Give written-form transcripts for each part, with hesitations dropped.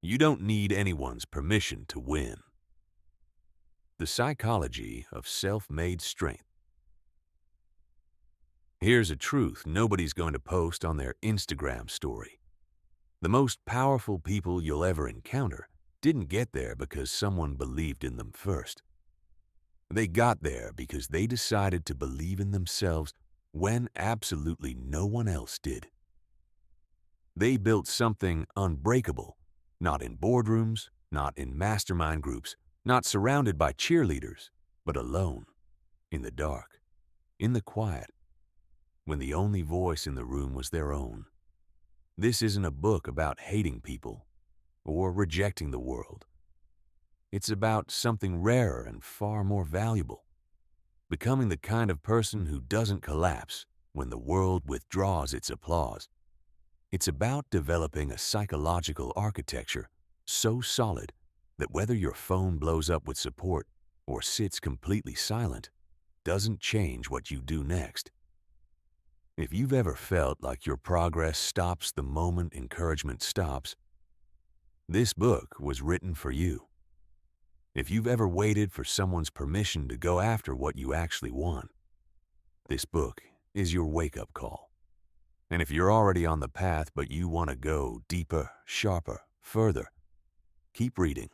You don't need anyone's permission to win. The psychology of self-made strength. Here's a truth nobody's going to post on their Instagram story. The most powerful people you'll ever encounter didn't get there because someone believed in them first. They got there because they decided to believe in themselves when absolutely no one else did. They built something unbreakable, not in boardrooms, not in mastermind groups, not surrounded by cheerleaders, but alone, in the dark, in the quiet, when the only voice in the room was their own. This isn't a book about hating people or rejecting the world. It's about something rarer and far more valuable, becoming the kind of person who doesn't collapse when the world withdraws its applause. It's about developing a psychological architecture so solid that whether your phone blows up with support or sits completely silent, doesn't change what you do next. If you've ever felt like your progress stops the moment encouragement stops, this book was written for you. If you've ever waited for someone's permission to go after what you actually want, this book is your wake-up call. And if you're already on the path but you want to go deeper, sharper, further, keep reading,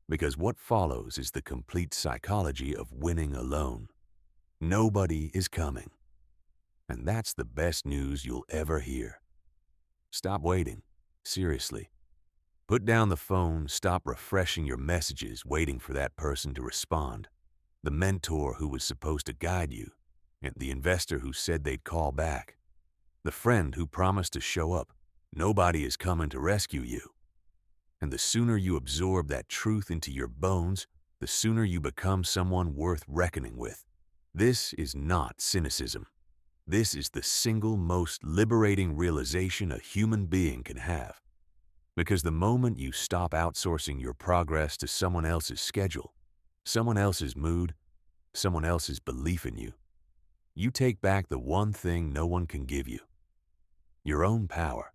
because what follows is the complete psychology of winning alone. Nobody is coming. And that's the best news you'll ever hear. Stop waiting. Seriously. Put down the phone, stop refreshing your messages, waiting for that person to respond. The mentor who was supposed to guide you, and the investor who said they'd call back. The friend who promised to show up. Nobody is coming to rescue you. And the sooner you absorb that truth into your bones, the sooner you become someone worth reckoning with. This is not cynicism. This is the single most liberating realization a human being can have. Because the moment you stop outsourcing your progress to someone else's schedule, someone else's mood, someone else's belief in you, you take back the one thing no one can give you: your own power.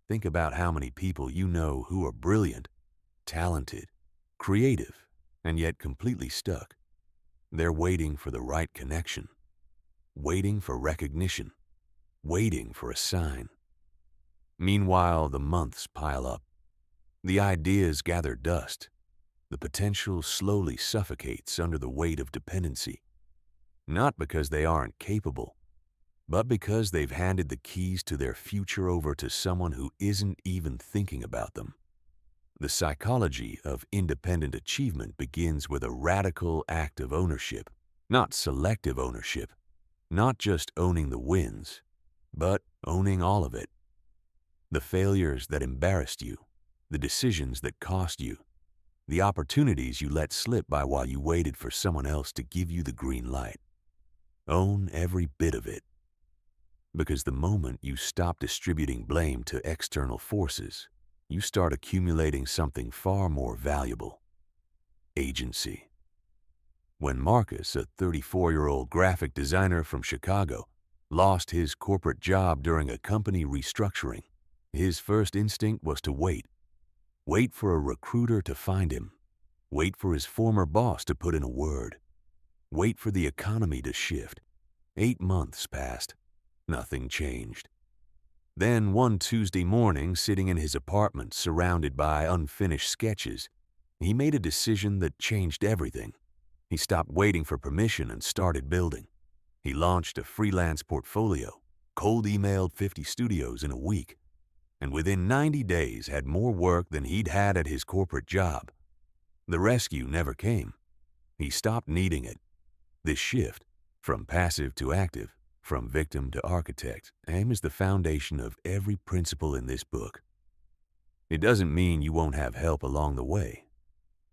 Think about how many people you know who are brilliant, talented, creative, and yet completely stuck. They're waiting for the right connection, waiting for recognition, waiting for a sign. Meanwhile, the months pile up. The ideas gather dust. The potential slowly suffocates under the weight of dependency. Not because they aren't capable, but because they've handed the keys to their future over to someone who isn't even thinking about them. The psychology of independent achievement begins with a radical act of ownership, not selective ownership, not just owning the wins, but owning all of it. The failures that embarrassed you, the decisions that cost you, the opportunities you let slip by while you waited for someone else to give you the green light. Own every bit of it. Because the moment you stop distributing blame to external forces, you start accumulating something far more valuable: agency. When Marcus, a 34-year-old graphic designer from Chicago, lost his corporate job during a company restructuring, his first instinct was to wait. Wait for a recruiter to find him. Wait for his former boss to put in a word. Wait for the economy to shift. 8 months passed. Nothing changed. Then one Tuesday morning, sitting in his apartment surrounded by unfinished sketches, he made a decision that changed everything. He stopped waiting for permission and started building. He launched a freelance portfolio, cold emailed 50 studios in a week, and within 90 days had more work than he'd had at his corporate job. The rescue never came. He stopped needing it. This shift, from passive to active, from victim to architect, is the foundation of every principle in this book. It doesn't mean you won't have help along the way.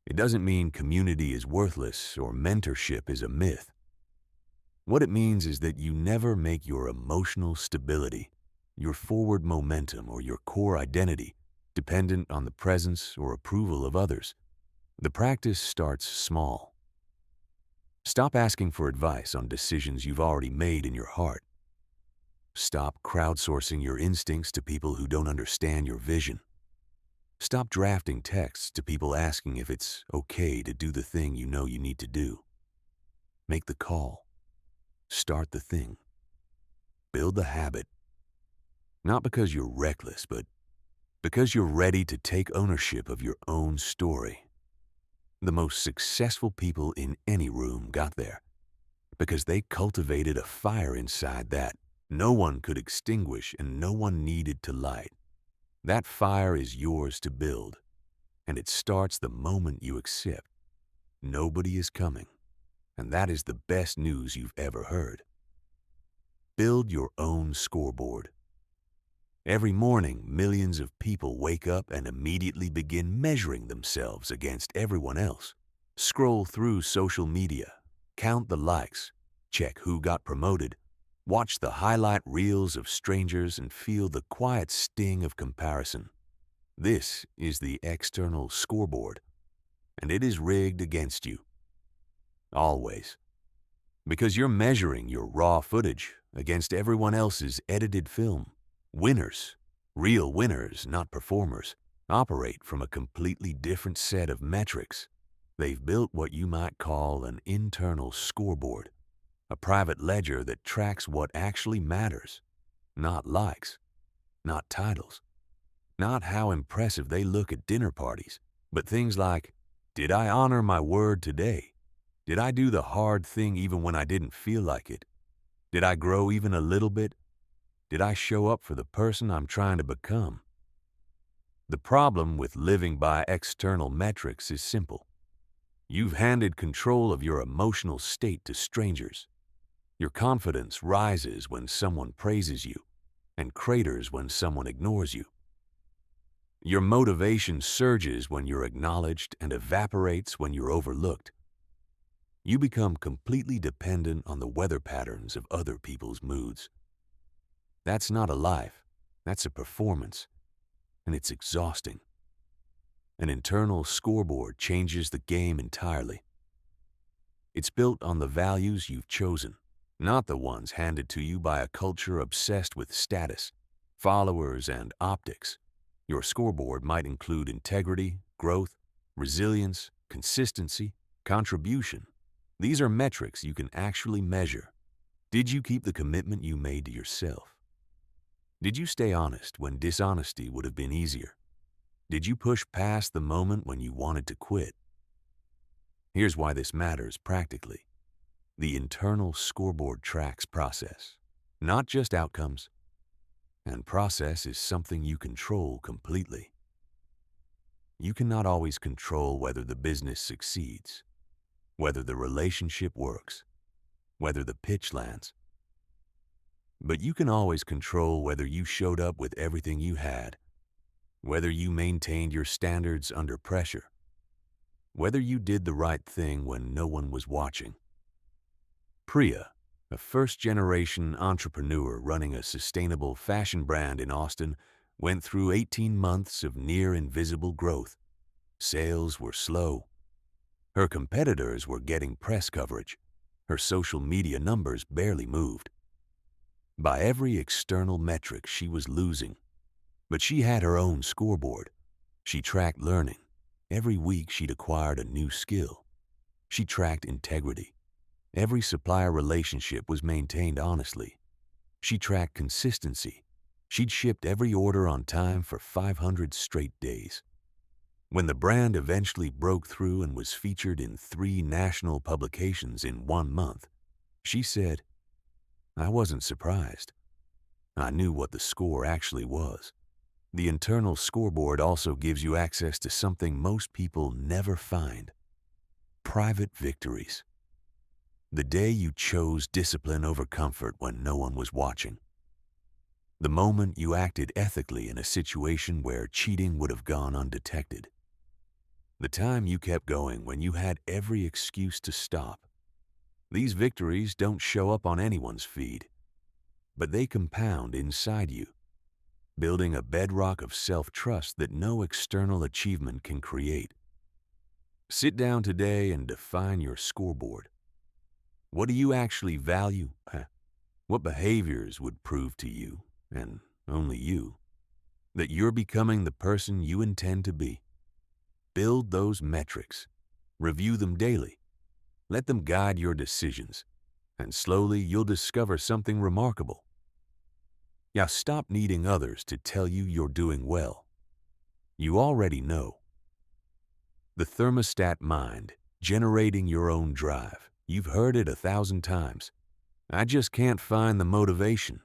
It doesn't mean community is worthless or mentorship is a myth. What it means is that you never make your emotional stability, your forward momentum, or your core identity dependent on the presence or approval of others. The practice starts small. Stop asking for advice on decisions you've already made in your heart. Stop crowdsourcing your instincts to people who don't understand your vision. Stop drafting texts to people asking if it's okay to do the thing you know you need to do. Make the call. Start the thing. Build the habit. Not because you're reckless, but because you're ready to take ownership of your own story. The most successful people in any room got there because they cultivated a fire inside that no one could extinguish and no one needed to light. That fire is yours to build, and it starts the moment you accept. Nobody is coming, and that is the best news you've ever heard. Build your own scoreboard. Every morning, millions of people wake up and immediately begin measuring themselves against everyone else. Scroll through social media, count the likes, check who got promoted, watch the highlight reels of strangers and feel the quiet sting of comparison. This is the external scoreboard, and it is rigged against you. Always. Because you're measuring your raw footage against everyone else's edited film. Winners, real winners, not performers, operate from a completely different set of metrics. They've built what you might call an internal scoreboard, a private ledger that tracks what actually matters, not likes, not titles, not how impressive they look at dinner parties, but things like, did I honor my word today? Did I do the hard thing even when I didn't feel like it? Did I grow even a little bit? Did I show up for the person I'm trying to become? The problem with living by external metrics is simple. You've handed control of your emotional state to strangers. Your confidence rises when someone praises you and craters when someone ignores you. Your motivation surges when you're acknowledged and evaporates when you're overlooked. You become completely dependent on the weather patterns of other people's moods. That's not a life, that's a performance, and it's exhausting. An internal scoreboard changes the game entirely. It's built on the values you've chosen, not the ones handed to you by a culture obsessed with status, followers, and optics. Your scoreboard might include integrity, growth, resilience, consistency, contribution. These are metrics you can actually measure. Did you keep the commitment you made to yourself? Did you stay honest when dishonesty would have been easier? Did you push past the moment when you wanted to quit? Here's why this matters practically. The internal scoreboard tracks process, not just outcomes. And process is something you control completely. You cannot always control whether the business succeeds, whether the relationship works, whether the pitch lands. But you can always control whether you showed up with everything you had, whether you maintained your standards under pressure, whether you did the right thing when no one was watching. Priya, a first-generation entrepreneur running a sustainable fashion brand in Austin, went through 18 months of near-invisible growth. Sales were slow. Her competitors were getting press coverage. Her social media numbers barely moved. By every external metric, she was losing. But she had her own scoreboard. She tracked learning. Every week she'd acquired a new skill. She tracked integrity. Every supplier relationship was maintained honestly. She tracked consistency. She'd shipped every order on time for 500 straight days. When the brand eventually broke through and was featured in 3 national publications in 1 month, she said, I wasn't surprised. I knew what the score actually was. The internal scoreboard also gives you access to something most people never find: private victories. The day you chose discipline over comfort when no one was watching. The moment you acted ethically in a situation where cheating would have gone undetected. The time you kept going when you had every excuse to stop. These victories don't show up on anyone's feed, but they compound inside you, building a bedrock of self-trust that no external achievement can create. Sit down today and define your scoreboard. What do you actually value? What behaviors would prove to you, and only you, that you're becoming the person you intend to be. Build those metrics. Review them daily. Let them guide your decisions, and slowly you'll discover something remarkable. Now stop needing others to tell you you're doing well. You already know. The thermostat mind, generating your own drive. You've heard it 1,000 times. I just can't find the motivation.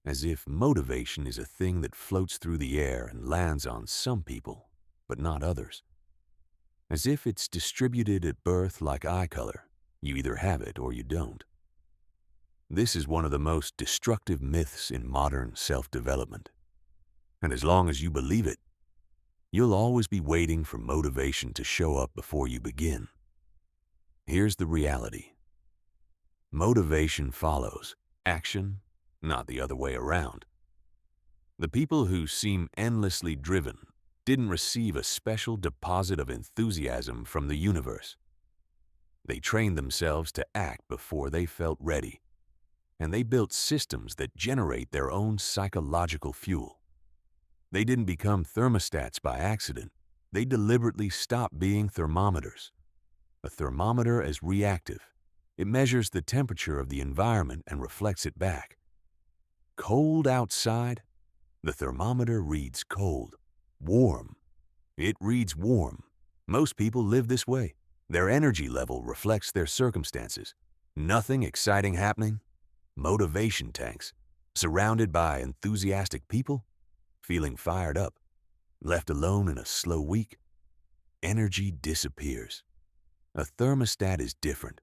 As if motivation is a thing that floats through the air and lands on some people, but not others. As if it's distributed at birth like eye color. You either have it or you don't. This is one of the most destructive myths in modern self-development. And as long as you believe it, you'll always be waiting for motivation to show up before you begin. Here's the reality. Motivation follows action, not the other way around. The people who seem endlessly driven didn't receive a special deposit of enthusiasm from the universe. They trained themselves to act before they felt ready, and they built systems that generate their own psychological fuel. They didn't become thermostats by accident. They deliberately stopped being thermometers. A thermometer is reactive. It measures the temperature of the environment and reflects it back. Cold outside, the thermometer reads cold. Warm, it reads warm. Most people live this way. Their energy level reflects their circumstances. Nothing exciting happening? Motivation tanks. Surrounded by enthusiastic people? Feeling fired up. Left alone in a slow week? Energy disappears. A thermostat is different.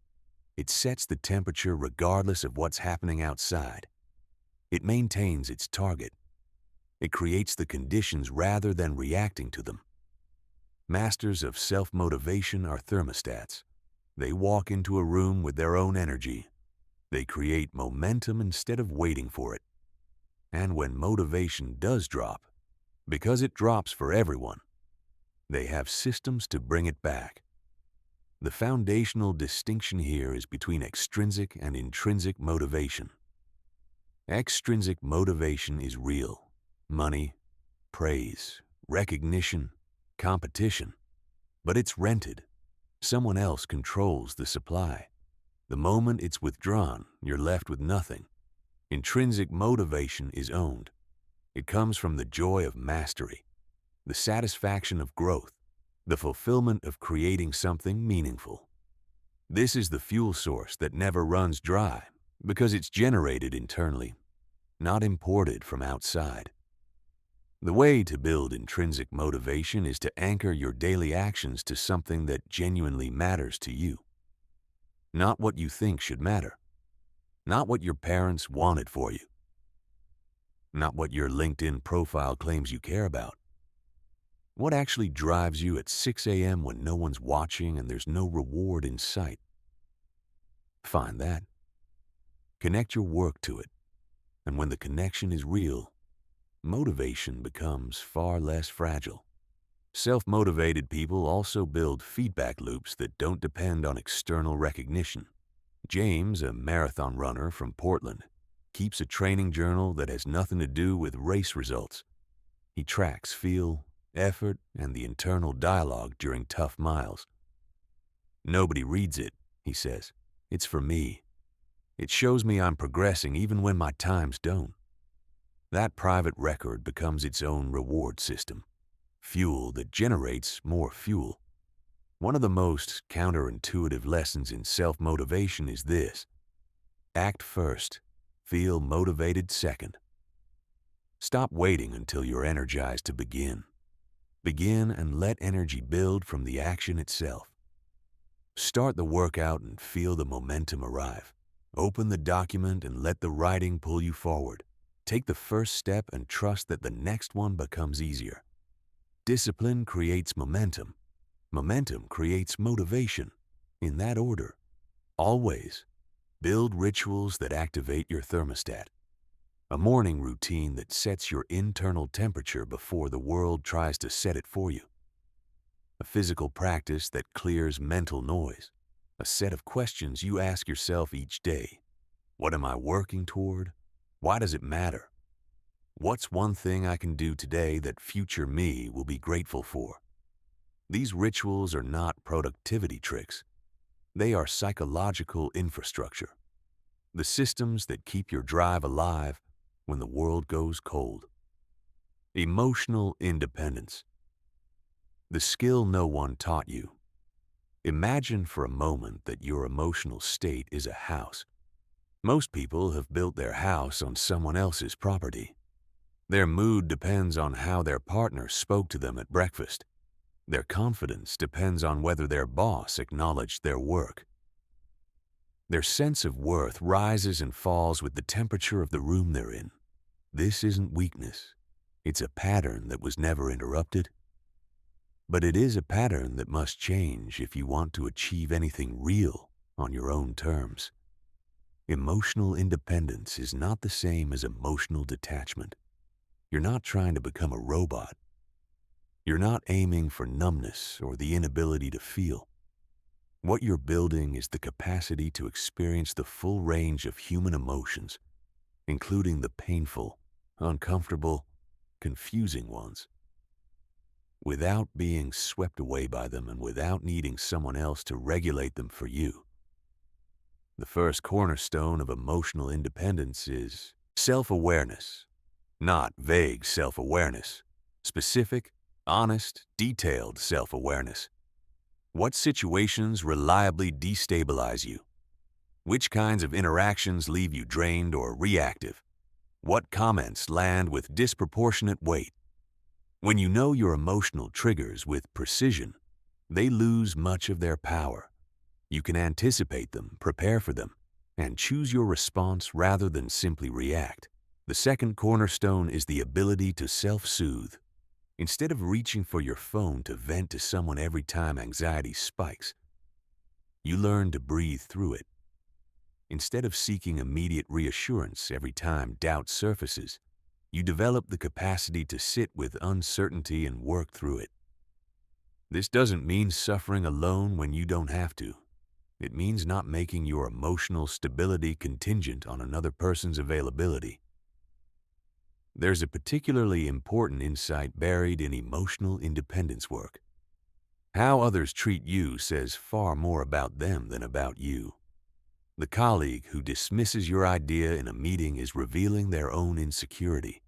It sets the temperature regardless of what's happening outside. It maintains its target. It creates the conditions rather than reacting to them. Masters of self-motivation are thermostats. They walk into a room with their own energy. They create momentum instead of waiting for it. And when motivation does drop, because it drops for everyone, they have systems to bring it back. The foundational distinction here is between extrinsic and intrinsic motivation. Extrinsic motivation is real. Money, praise, recognition, competition. But it's rented. Someone else controls the supply. The moment it's withdrawn, you're left with nothing. Intrinsic motivation is owned. It comes from the joy of mastery, the satisfaction of growth, the fulfillment of creating something meaningful. This is the fuel source that never runs dry because it's generated internally, not imported from outside. The way to build intrinsic motivation is to anchor your daily actions to something that genuinely matters to you. Not what you think should matter. Not what your parents wanted for you. Not what your LinkedIn profile claims you care about. What actually drives you at 6 a.m. when no one's watching and there's no reward in sight? Find that. Connect your work to it. And when the connection is real, motivation becomes far less fragile. Self-motivated people also build feedback loops that don't depend on external recognition. James, a marathon runner from Portland, keeps a training journal that has nothing to do with race results. He tracks feel, effort, and the internal dialogue during tough miles. Nobody reads it, he says. It's for me. It shows me I'm progressing even when my times don't. That private record becomes its own reward system. Fuel that generates more fuel. One of the most counterintuitive lessons in self-motivation is this. Act first. Feel motivated second. Stop waiting until you're energized to begin. Begin and let energy build from the action itself. Start the workout and feel the momentum arrive. Open the document and let the writing pull you forward. Take the first step and trust that the next one becomes easier. Discipline creates momentum. Momentum creates motivation. In that order. Always. Build rituals that activate your thermostat. A morning routine that sets your internal temperature before the world tries to set it for you. A physical practice that clears mental noise. A set of questions you ask yourself each day. What am I working toward? Why does it matter? What's one thing I can do today that future me will be grateful for? These rituals are not productivity tricks. They are psychological infrastructure, the systems that keep your drive alive when the world goes cold. Emotional independence, the skill no one taught you. Imagine for a moment that your emotional state is a house. Most people have built their house on someone else's property. Their mood depends on how their partner spoke to them at breakfast. Their confidence depends on whether their boss acknowledged their work. Their sense of worth rises and falls with the temperature of the room they're in. This isn't weakness. It's a pattern that was never interrupted. But it is a pattern that must change if you want to achieve anything real on your own terms. Emotional independence is not the same as emotional detachment. You're not trying to become a robot. You're not aiming for numbness or the inability to feel. What you're building is the capacity to experience the full range of human emotions, including the painful, uncomfortable, confusing ones, without being swept away by them and without needing someone else to regulate them for you. The first cornerstone of emotional independence is self-awareness, not vague self-awareness, specific, honest, detailed self-awareness. What situations reliably destabilize you? Which kinds of interactions leave you drained or reactive? What comments land with disproportionate weight? When you know your emotional triggers with precision, they lose much of their power. You can anticipate them, prepare for them, and choose your response rather than simply react. The second cornerstone is the ability to self-soothe. Instead of reaching for your phone to vent to someone every time anxiety spikes, you learn to breathe through it. Instead of seeking immediate reassurance every time doubt surfaces, you develop the capacity to sit with uncertainty and work through it. This doesn't mean suffering alone when you don't have to. It means not making your emotional stability contingent on another person's availability. There's a particularly important insight buried in emotional independence work. How others treat you says far more about them than about you. The colleague who dismisses your idea in a meeting is revealing their own insecurity.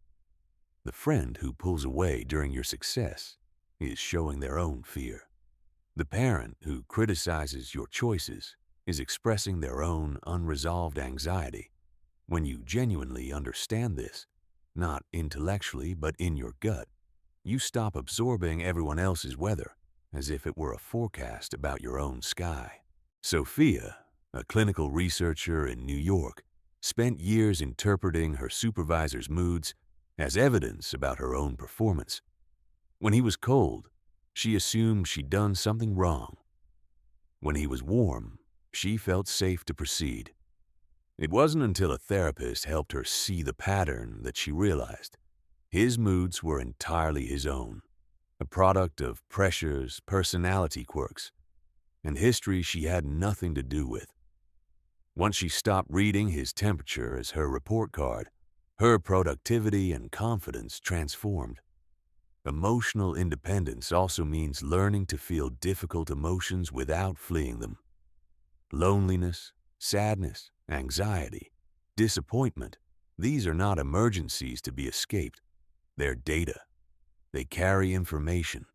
The friend who pulls away during your success is showing their own fear. The parent who criticizes your choices is expressing their own unresolved anxiety. When you genuinely understand this, not intellectually but in your gut, you stop absorbing everyone else's weather as if it were a forecast about your own sky. Sophia, a clinical researcher in New York, spent years interpreting her supervisor's moods as evidence about her own performance. When he was cold, she assumed she'd done something wrong. When he was warm, she felt safe to proceed. It wasn't until a therapist helped her see the pattern that she realized his moods were entirely his own, a product of pressures, personality quirks, and history she had nothing to do with. Once she stopped reading his temperature as her report card, her productivity and confidence transformed. Emotional independence also means learning to feel difficult emotions without fleeing them. Loneliness, sadness, anxiety, disappointment, these are not emergencies to be escaped. They're data. They carry information.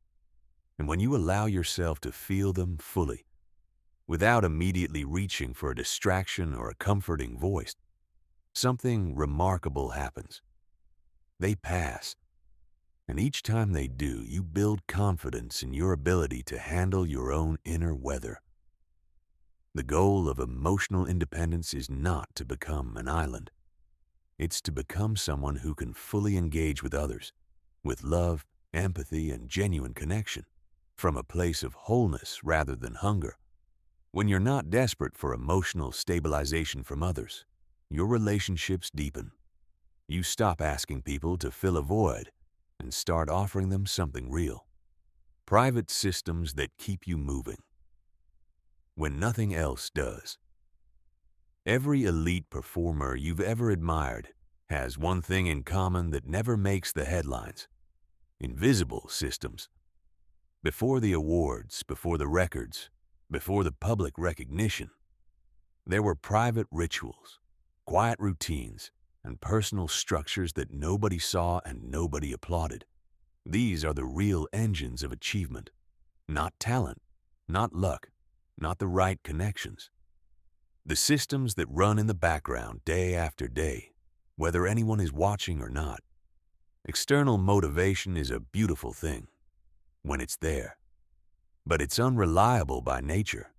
And when you allow yourself to feel them fully, without immediately reaching for a distraction or a comforting voice, something remarkable happens. They pass. And each time they do, you build confidence in your ability to handle your own inner weather. The goal of emotional independence is not to become an island. It's to become someone who can fully engage with others, with love, empathy, and genuine connection, from a place of wholeness rather than hunger. When you're not desperate for emotional stabilization from others, your relationships deepen. You stop asking people to fill a void and start offering them something real. Private systems that keep you moving when nothing else does. Every elite performer you've ever admired has one thing in common that never makes the headlines: invisible systems. Before the awards, before the records, before the public recognition, there were private rituals, quiet routines, and personal structures that nobody saw and nobody applauded. These are the real engines of achievement. Not talent, not luck, not the right connections. The systems that run in the background day after day, whether anyone is watching or not. External motivation is a beautiful thing when it's there, but it's unreliable by nature.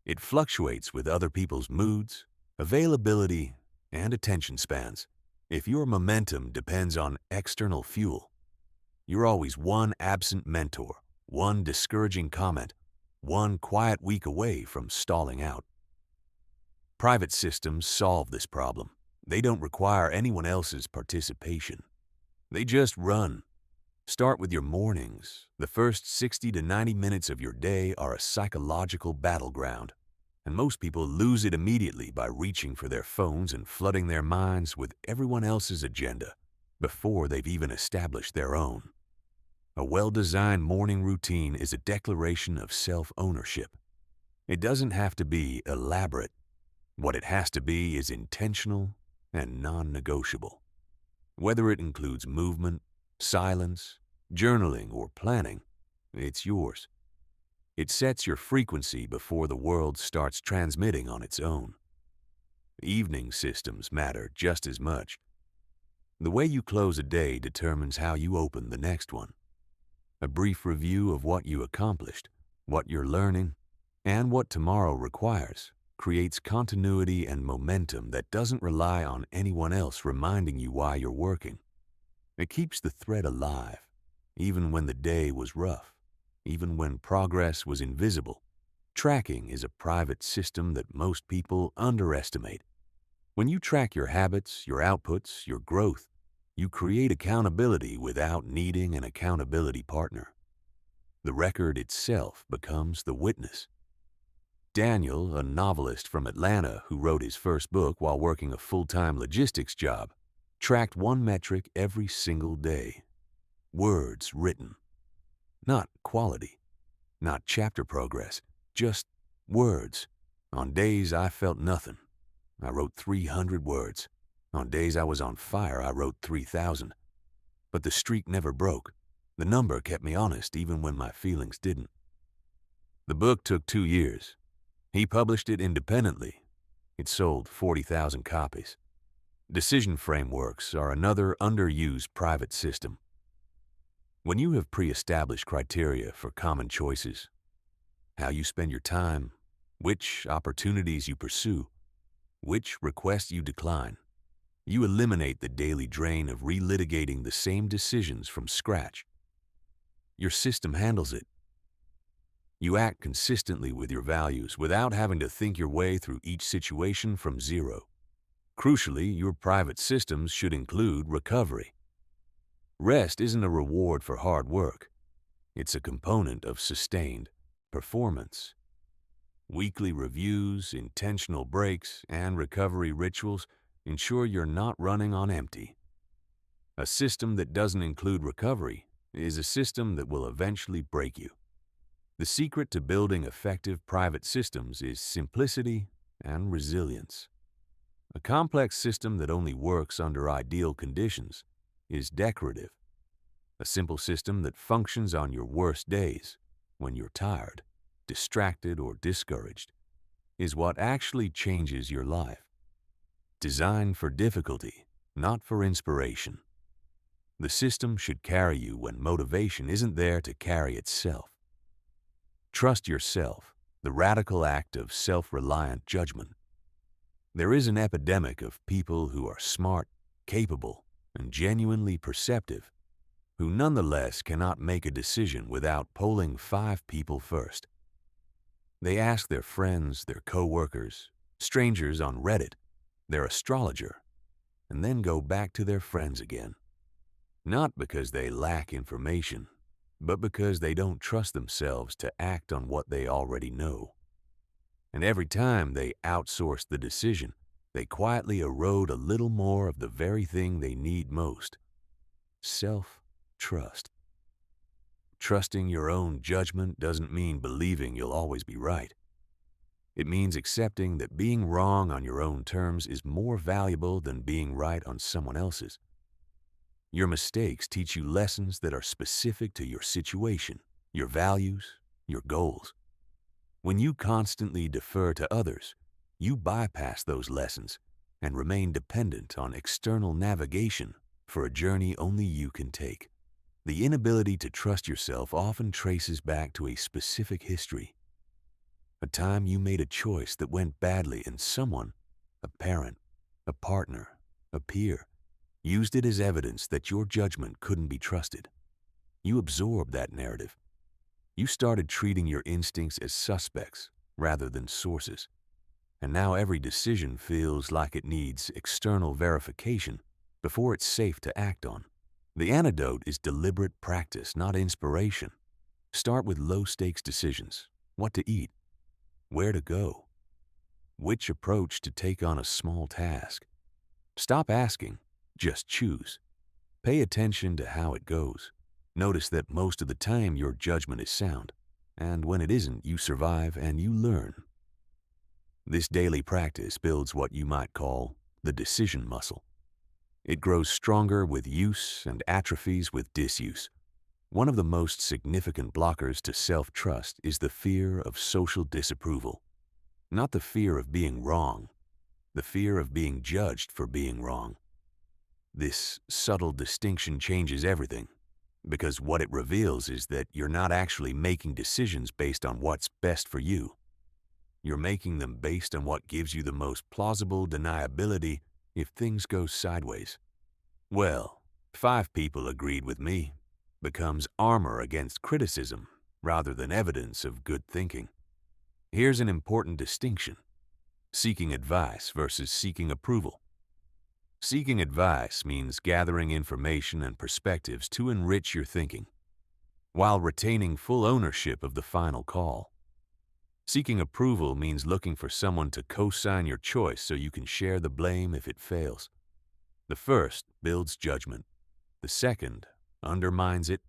It fluctuates with other people's moods, availability, and attention spans. If your momentum depends on external fuel, you're always one absent mentor, one discouraging comment, one quiet week away from stalling out. Private systems solve this problem. They don't require anyone else's participation. They just run. Start with your mornings. The first 60 to 90 minutes of your day are a psychological battleground, and most people lose it immediately by reaching for their phones and flooding their minds with everyone else's agenda before they've even established their own. A well-designed morning routine is a declaration of self-ownership. It doesn't have to be elaborate. What it has to be is intentional and non-negotiable. Whether it includes movement, silence, journaling, or planning, it's yours. It sets your frequency before the world starts transmitting on its own. Evening systems matter just as much. The way you close a day determines how you open the next one. A brief review of what you accomplished, what you're learning, and what tomorrow requires creates continuity and momentum that doesn't rely on anyone else reminding you why you're working. It keeps the thread alive, even when the day was rough, even when progress was invisible. Tracking is a private system that most people underestimate. When you track your habits, your outputs, your growth, you create accountability without needing an accountability partner. The record itself becomes the witness. Daniel, a novelist from Atlanta who wrote his first book while working a full-time logistics job, tracked one metric every single day: words written. Not quality, not chapter progress, just words. On days I felt nothing, I wrote 300 words. On days I was on fire, I wrote 3,000. But the streak never broke. The number kept me honest even when my feelings didn't. The book took 2 years. He published it independently. It sold 40,000 copies. Decision frameworks are another underused private system. When you have pre-established criteria for common choices, how you spend your time, which opportunities you pursue, which requests you decline, you eliminate the daily drain of relitigating the same decisions from scratch. Your system handles it. You act consistently with your values without having to think your way through each situation from zero. Crucially, your private systems should include recovery. Rest isn't a reward for hard work. It's a component of sustained performance. Weekly reviews, intentional breaks, and recovery rituals ensure you're not running on empty. A system that doesn't include recovery is a system that will eventually break you. The secret to building effective private systems is simplicity and resilience. A complex system that only works under ideal conditions is decorative. A simple system that functions on your worst days, when you're tired, distracted, or discouraged, is what actually changes your life. Designed for difficulty, not for inspiration. The system should carry you when motivation isn't there to carry itself. Trust yourself, the radical act of self-reliant judgment. There is an epidemic of people who are smart, capable, and genuinely perceptive, who nonetheless cannot make a decision without polling 5 people first. They ask their friends, their coworkers, strangers on Reddit, their astrologer, and then go back to their friends again. Not because they lack information, but because they don't trust themselves to act on what they already know. And every time they outsource the decision, they quietly erode a little more of the very thing they need most: self-trust. Trusting your own judgment doesn't mean believing you'll always be right. It means accepting that being wrong on your own terms is more valuable than being right on someone else's. Your mistakes teach you lessons that are specific to your situation, your values, your goals. When you constantly defer to others, you bypass those lessons and remain dependent on external navigation for a journey only you can take. The inability to trust yourself often traces back to a specific history, a time you made a choice that went badly and someone, a parent, a partner, a peer, used it as evidence that your judgment couldn't be trusted. You absorbed that narrative. You started treating your instincts as suspects rather than sources. And now every decision feels like it needs external verification before it's safe to act on. The antidote is deliberate practice, not inspiration. Start with low-stakes decisions: what to eat, where to go, which approach to take on a small task. Stop asking, just choose. Pay attention to how it goes. Notice that most of the time your judgment is sound, and when it isn't, you survive and you learn. This daily practice builds what you might call the decision muscle. It grows stronger with use and atrophies with disuse. One of the most significant blockers to self-trust is the fear of social disapproval. Not the fear of being wrong, the fear of being judged for being wrong. This subtle distinction changes everything, because what it reveals is that you're not actually making decisions based on what's best for you. You're making them based on what gives you the most plausible deniability if things go sideways. Well, 5 people agreed with me becomes armor against criticism rather than evidence of good thinking. Here's an important distinction: seeking advice versus seeking approval. Seeking advice means gathering information and perspectives to enrich your thinking, while retaining full ownership of the final call. Seeking approval means looking for someone to co-sign your choice so you can share the blame if it fails. The first builds judgment. The second undermines it.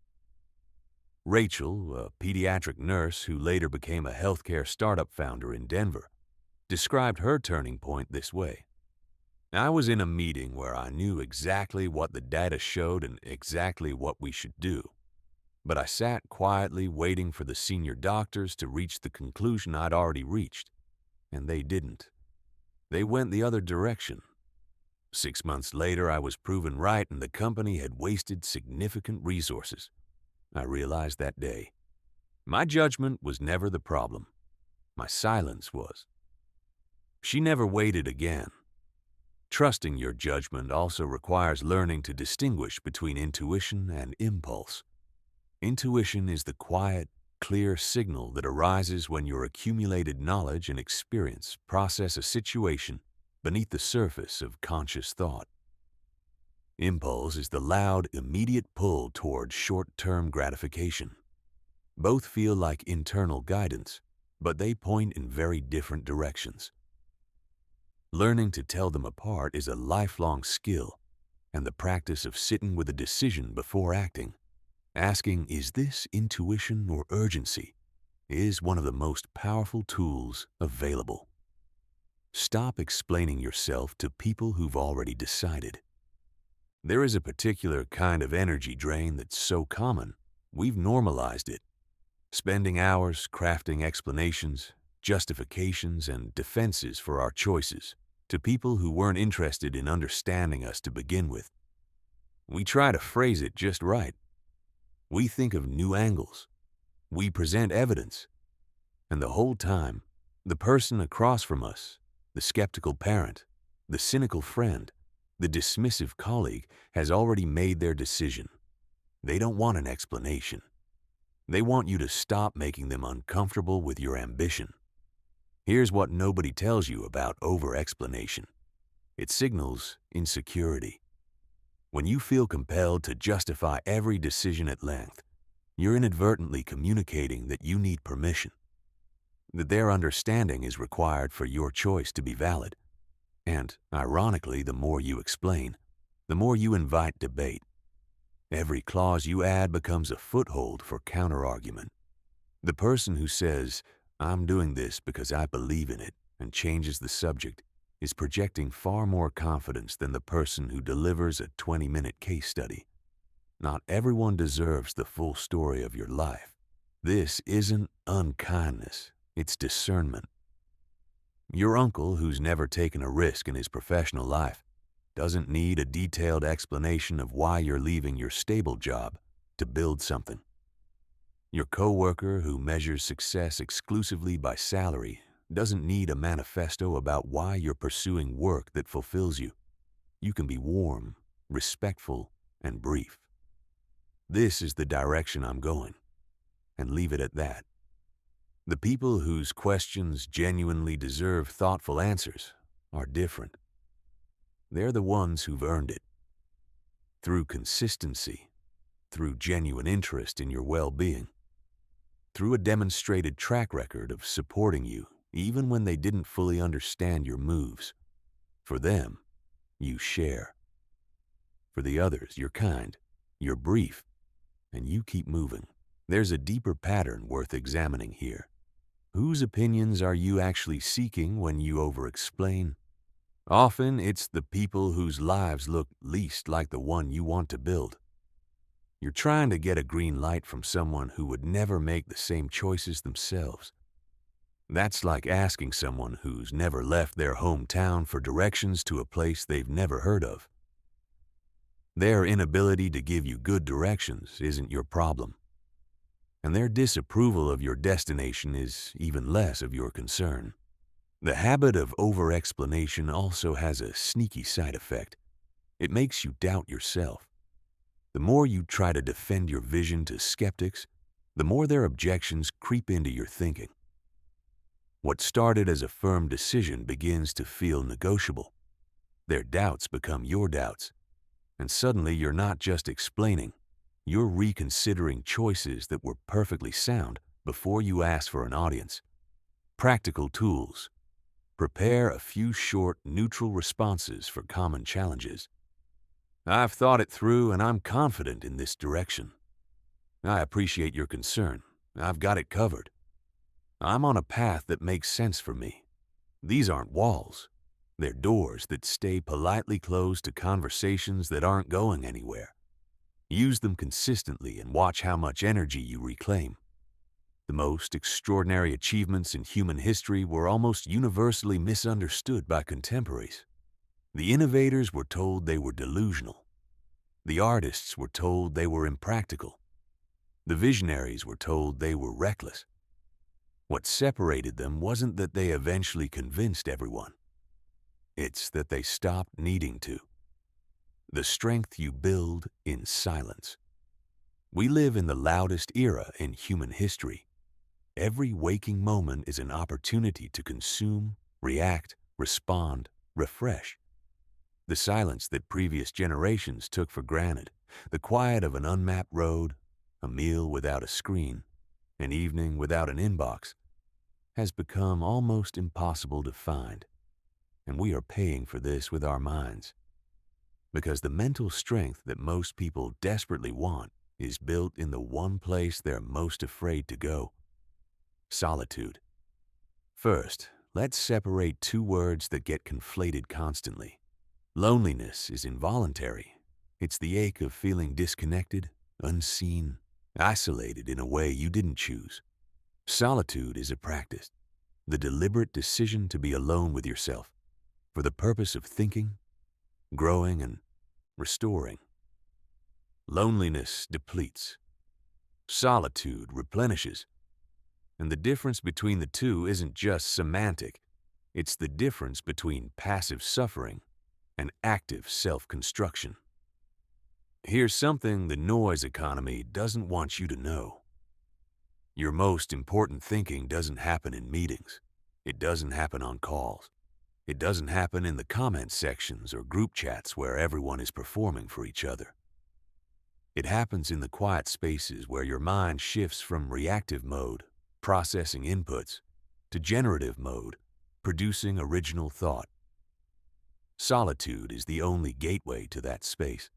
Rachel, a pediatric nurse who later became a healthcare startup founder in Denver, described her turning point this way: "I was in a meeting where I knew exactly what the data showed and exactly what we should do. But I sat quietly waiting for the senior doctors to reach the conclusion I'd already reached, and they didn't. They went the other direction. 6 months later, I was proven right and the company had wasted significant resources. I realized that day. My judgment was never the problem. My silence was." She never waited again. Trusting your judgment also requires learning to distinguish between intuition and impulse. Intuition is the quiet, clear signal that arises when your accumulated knowledge and experience process a situation beneath the surface of conscious thought. Impulse is the loud, immediate pull toward short-term gratification. Both feel like internal guidance, but they point in very different directions. Learning to tell them apart is a lifelong skill, and the practice of sitting with a decision before acting, asking, "Is this intuition or urgency?" is one of the most powerful tools available. Stop explaining yourself to people who've already decided. There is a particular kind of energy drain that's so common, we've normalized it. Spending hours crafting explanations, justifications, and defenses for our choices to people who weren't interested in understanding us to begin with. We try to phrase it just right. We think of new angles. We present evidence. And the whole time, the person across from us, the skeptical parent, the cynical friend, the dismissive colleague, has already made their decision. They don't want an explanation. They want you to stop making them uncomfortable with your ambition. Here's what nobody tells you about over-explanation. It signals insecurity. When you feel compelled to justify every decision at length, you're inadvertently communicating that you need permission, that their understanding is required for your choice to be valid. And, ironically, the more you explain, the more you invite debate. Every clause you add becomes a foothold for counterargument. The person who says, "I'm doing this because I believe in it," and changes the subject is projecting far more confidence than the person who delivers a 20-minute case study. Not everyone deserves the full story of your life. This isn't unkindness, it's discernment. Your uncle, who's never taken a risk in his professional life, doesn't need a detailed explanation of why you're leaving your stable job to build something. Your coworker, who measures success exclusively by salary, doesn't need a manifesto about why you're pursuing work that fulfills you. You can be warm, respectful, and brief. This is the direction I'm going, and leave it at that. The people whose questions genuinely deserve thoughtful answers are different. They're the ones who've earned it. Through consistency, through genuine interest in your well-being, through a demonstrated track record of supporting you even when they didn't fully understand your moves. For them, you share. For the others, you're kind, you're brief, and you keep moving. There's a deeper pattern worth examining here. Whose opinions are you actually seeking when you over-explain? Often, it's the people whose lives look least like the one you want to build. You're trying to get a green light from someone who would never make the same choices themselves. That's like asking someone who's never left their hometown for directions to a place they've never heard of. Their inability to give you good directions isn't your problem, and their disapproval of your destination is even less of your concern. The habit of over-explanation also has a sneaky side effect. It makes you doubt yourself. The more you try to defend your vision to skeptics, the more their objections creep into your thinking. What started as a firm decision begins to feel negotiable. Their doubts become your doubts, and suddenly you're not just explaining, you're reconsidering choices that were perfectly sound before you asked for an audience. Practical tools. Prepare a few short, neutral responses for common challenges. I've thought it through and I'm confident in this direction. I appreciate your concern. I've got it covered. I'm on a path that makes sense for me. These aren't walls. They're doors that stay politely closed to conversations that aren't going anywhere. Use them consistently and watch how much energy you reclaim. The most extraordinary achievements in human history were almost universally misunderstood by contemporaries. The innovators were told they were delusional. The artists were told they were impractical. The visionaries were told they were reckless. What separated them wasn't that they eventually convinced everyone. It's that they stopped needing to. The strength you build in silence. We live in the loudest era in human history. Every waking moment is an opportunity to consume, react, respond, refresh. The silence that previous generations took for granted, the quiet of an unmapped road, a meal without a screen, an evening without an inbox, has become almost impossible to find. And we are paying for this with our minds. Because the mental strength that most people desperately want is built in the one place they're most afraid to go: solitude. First, let's separate two words that get conflated constantly. Loneliness is involuntary. It's the ache of feeling disconnected, unseen, isolated in a way you didn't choose. Solitude is a practice, the deliberate decision to be alone with yourself for the purpose of thinking, growing, and restoring. Loneliness depletes. Solitude replenishes. And the difference between the two isn't just semantic. It's the difference between passive suffering and active self-construction. Here's something the noise economy doesn't want you to know. Your most important thinking doesn't happen in meetings. It doesn't happen on calls. It doesn't happen in the comment sections or group chats where everyone is performing for each other. It happens in the quiet spaces where your mind shifts from reactive mode, processing inputs, to generative mode, producing original thought. Solitude is the only gateway to that space.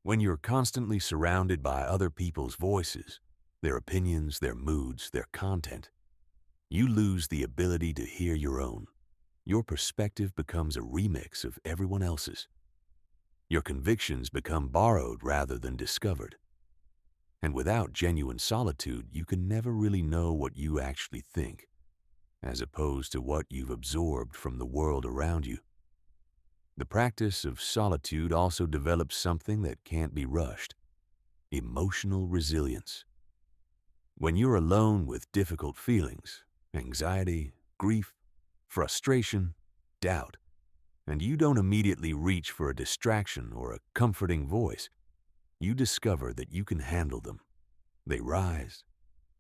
When you're constantly surrounded by other people's voices, their opinions, their moods, their content, you lose the ability to hear your own. Your perspective becomes a remix of everyone else's. Your convictions become borrowed rather than discovered. And without genuine solitude, you can never really know what you actually think, as opposed to what you've absorbed from the world around you. The practice of solitude also develops something that can't be rushed: emotional resilience. When you're alone with difficult feelings, anxiety, grief, frustration, doubt, and you don't immediately reach for a distraction or a comforting voice, you discover that you can handle them. They rise,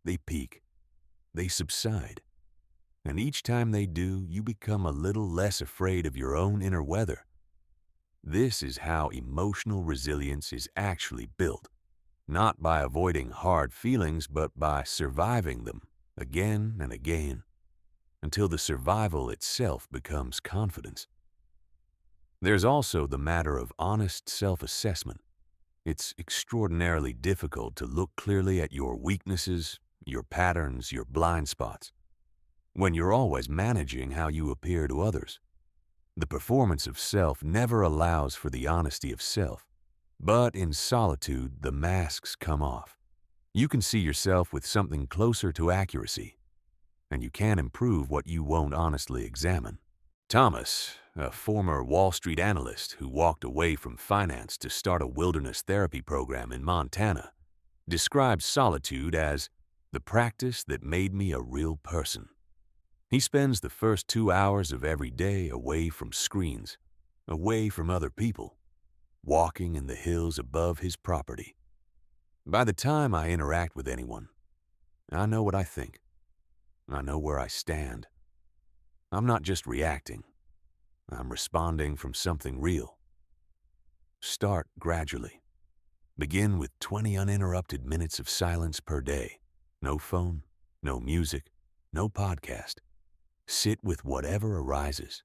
they peak, they subside, and each time they do, you become a little less afraid of your own inner weather. This is how emotional resilience is actually built, not by avoiding hard feelings, but by surviving them again and again, until the survival itself becomes confidence. There's also the matter of honest self-assessment. It's extraordinarily difficult to look clearly at your weaknesses, your patterns, your blind spots, when you're always managing how you appear to others. The performance of self never allows for the honesty of self. But in solitude, the masks come off. You can see yourself with something closer to accuracy, and you can improve what you won't honestly examine. Thomas, a former Wall Street analyst who walked away from finance to start a wilderness therapy program in Montana, describes solitude as the practice that made me a real person. He spends the first 2 hours of every day away from screens, away from other people, walking in the hills above his property. By the time I interact with anyone, I know what I think. I know where I stand. I'm not just reacting. I'm responding from something real. Start gradually. Begin with 20 uninterrupted minutes of silence per day. No phone, no music, no podcast. Sit with whatever arises.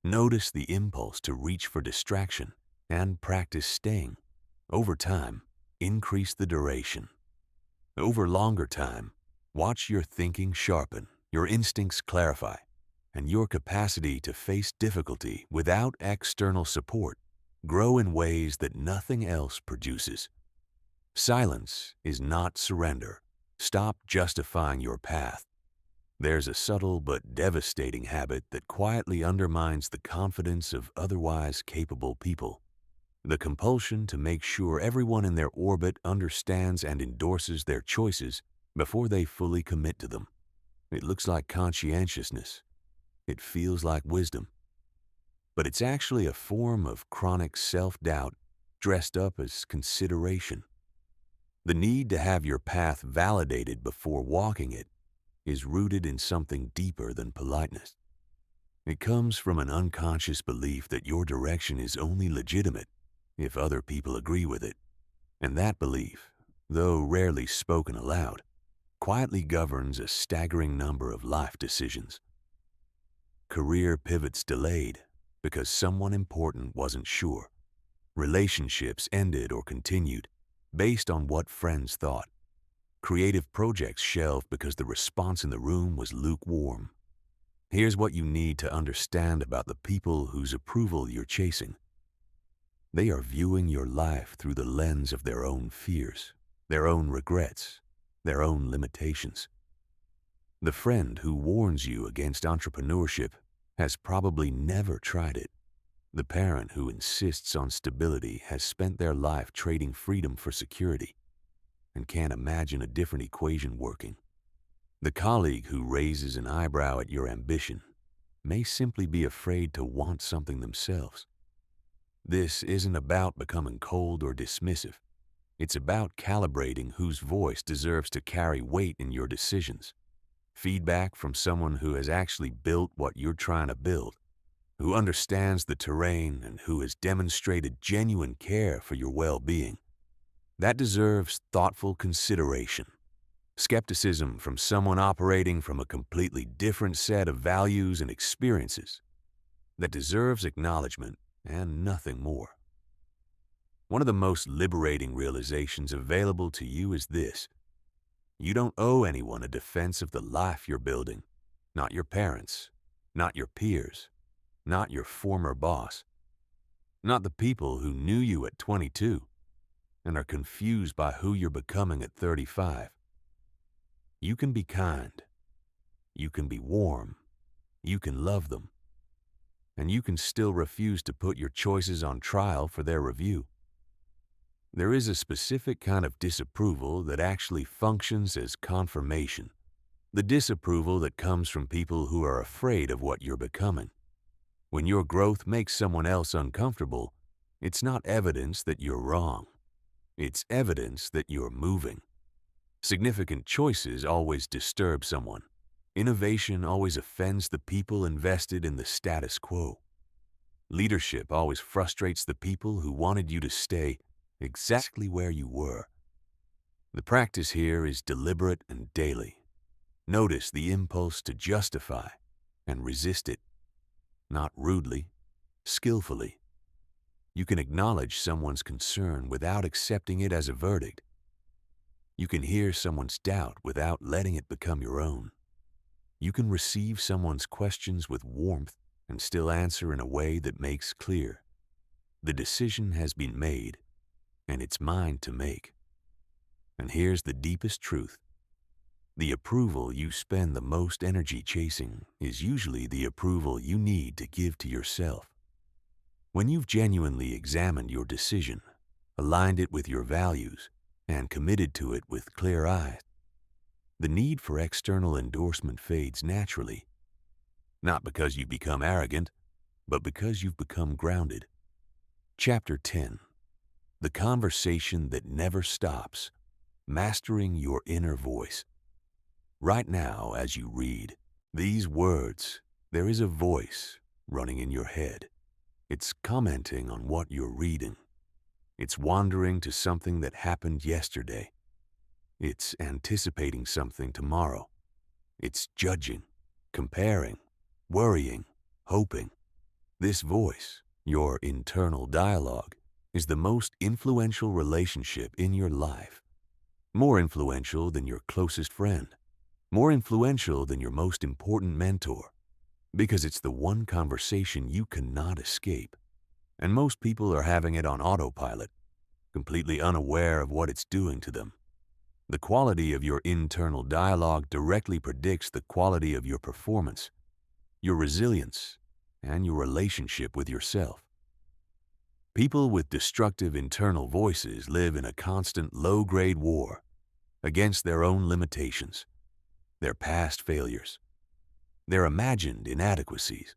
Notice the impulse to reach for distraction and practice staying. Over time, increase the duration. Over longer time, watch your thinking sharpen, your instincts clarify, and your capacity to face difficulty without external support grow in ways that nothing else produces. Silence is not surrender. Stop justifying your path. There's a subtle but devastating habit that quietly undermines the confidence of otherwise capable people: the compulsion to make sure everyone in their orbit understands and endorses their choices before they fully commit to them. It looks like conscientiousness. It feels like wisdom. But it's actually a form of chronic self-doubt dressed up as consideration. The need to have your path validated before walking it is rooted in something deeper than politeness. It comes from an unconscious belief that your direction is only legitimate if other people agree with it. And that belief, though rarely spoken aloud, quietly governs a staggering number of life decisions. Career pivots delayed because someone important wasn't sure. Relationships ended or continued based on what friends thought. Creative projects shelved because the response in the room was lukewarm. Here's what you need to understand about the people whose approval you're chasing. They are viewing your life through the lens of their own fears, their own regrets, their own limitations. The friend who warns you against entrepreneurship has probably never tried it. The parent who insists on stability has spent their life trading freedom for security and can't imagine a different equation working. The colleague who raises an eyebrow at your ambition may simply be afraid to want something themselves. This isn't about becoming cold or dismissive. It's about calibrating whose voice deserves to carry weight in your decisions. Feedback from someone who has actually built what you're trying to build, who understands the terrain and who has demonstrated genuine care for your well-being. That deserves thoughtful consideration. Skepticism from someone operating from a completely different set of values and experiences that deserves acknowledgement and nothing more. One of the most liberating realizations available to you is this: you don't owe anyone a defense of the life you're building. Not your parents, not your peers, not your former boss, not the people who knew you at 22 and are confused by who you're becoming at 35. You can be kind, you can be warm, you can love them, and you can still refuse to put your choices on trial for their review. There is a specific kind of disapproval that actually functions as confirmation. The disapproval that comes from people who are afraid of what you're becoming. When your growth makes someone else uncomfortable, it's not evidence that you're wrong. It's evidence that you're moving. Significant choices always disturb someone. Innovation always offends the people invested in the status quo. Leadership always frustrates the people who wanted you to stay exactly where you were. The practice here is deliberate and daily. Notice the impulse to justify and resist it, not rudely, skillfully. You can acknowledge someone's concern without accepting it as a verdict. You can hear someone's doubt without letting it become your own. You can receive someone's questions with warmth and still answer in a way that makes clear: the decision has been made, and it's mine to make. And here's the deepest truth: the approval you spend the most energy chasing is usually the approval you need to give to yourself. When you've genuinely examined your decision, aligned it with your values, and committed to it with clear eyes, the need for external endorsement fades naturally. Not because you've become arrogant, but because you've become grounded. Chapter 10. The Conversation That Never Stops. Mastering Your Inner Voice. Right now, as you read these words, there is a voice running in your head. It's commenting on what you're reading. It's wandering to something that happened yesterday. It's anticipating something tomorrow. It's judging, comparing, worrying, hoping. This voice, your internal dialogue, is the most influential relationship in your life. More influential than your closest friend. More influential than your most important mentor. Because it's the one conversation you cannot escape. And most people are having it on autopilot, completely unaware of what it's doing to them. The quality of your internal dialogue directly predicts the quality of your performance, your resilience, and your relationship with yourself. People with destructive internal voices live in a constant low-grade war against their own limitations, their past failures, their imagined inadequacies.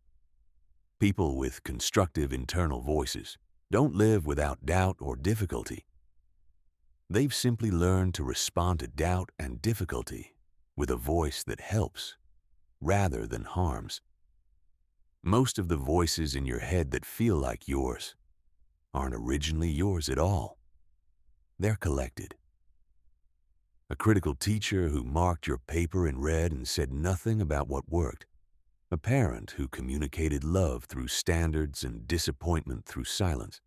People with constructive internal voices don't live without doubt or difficulty. They've simply learned to respond to doubt and difficulty with a voice that helps rather than harms. Most of the voices in your head that feel like yours aren't originally yours at all. They're collected. A critical teacher who marked your paper in red and said nothing about what worked. A parent who communicated love through standards and disappointment through silence.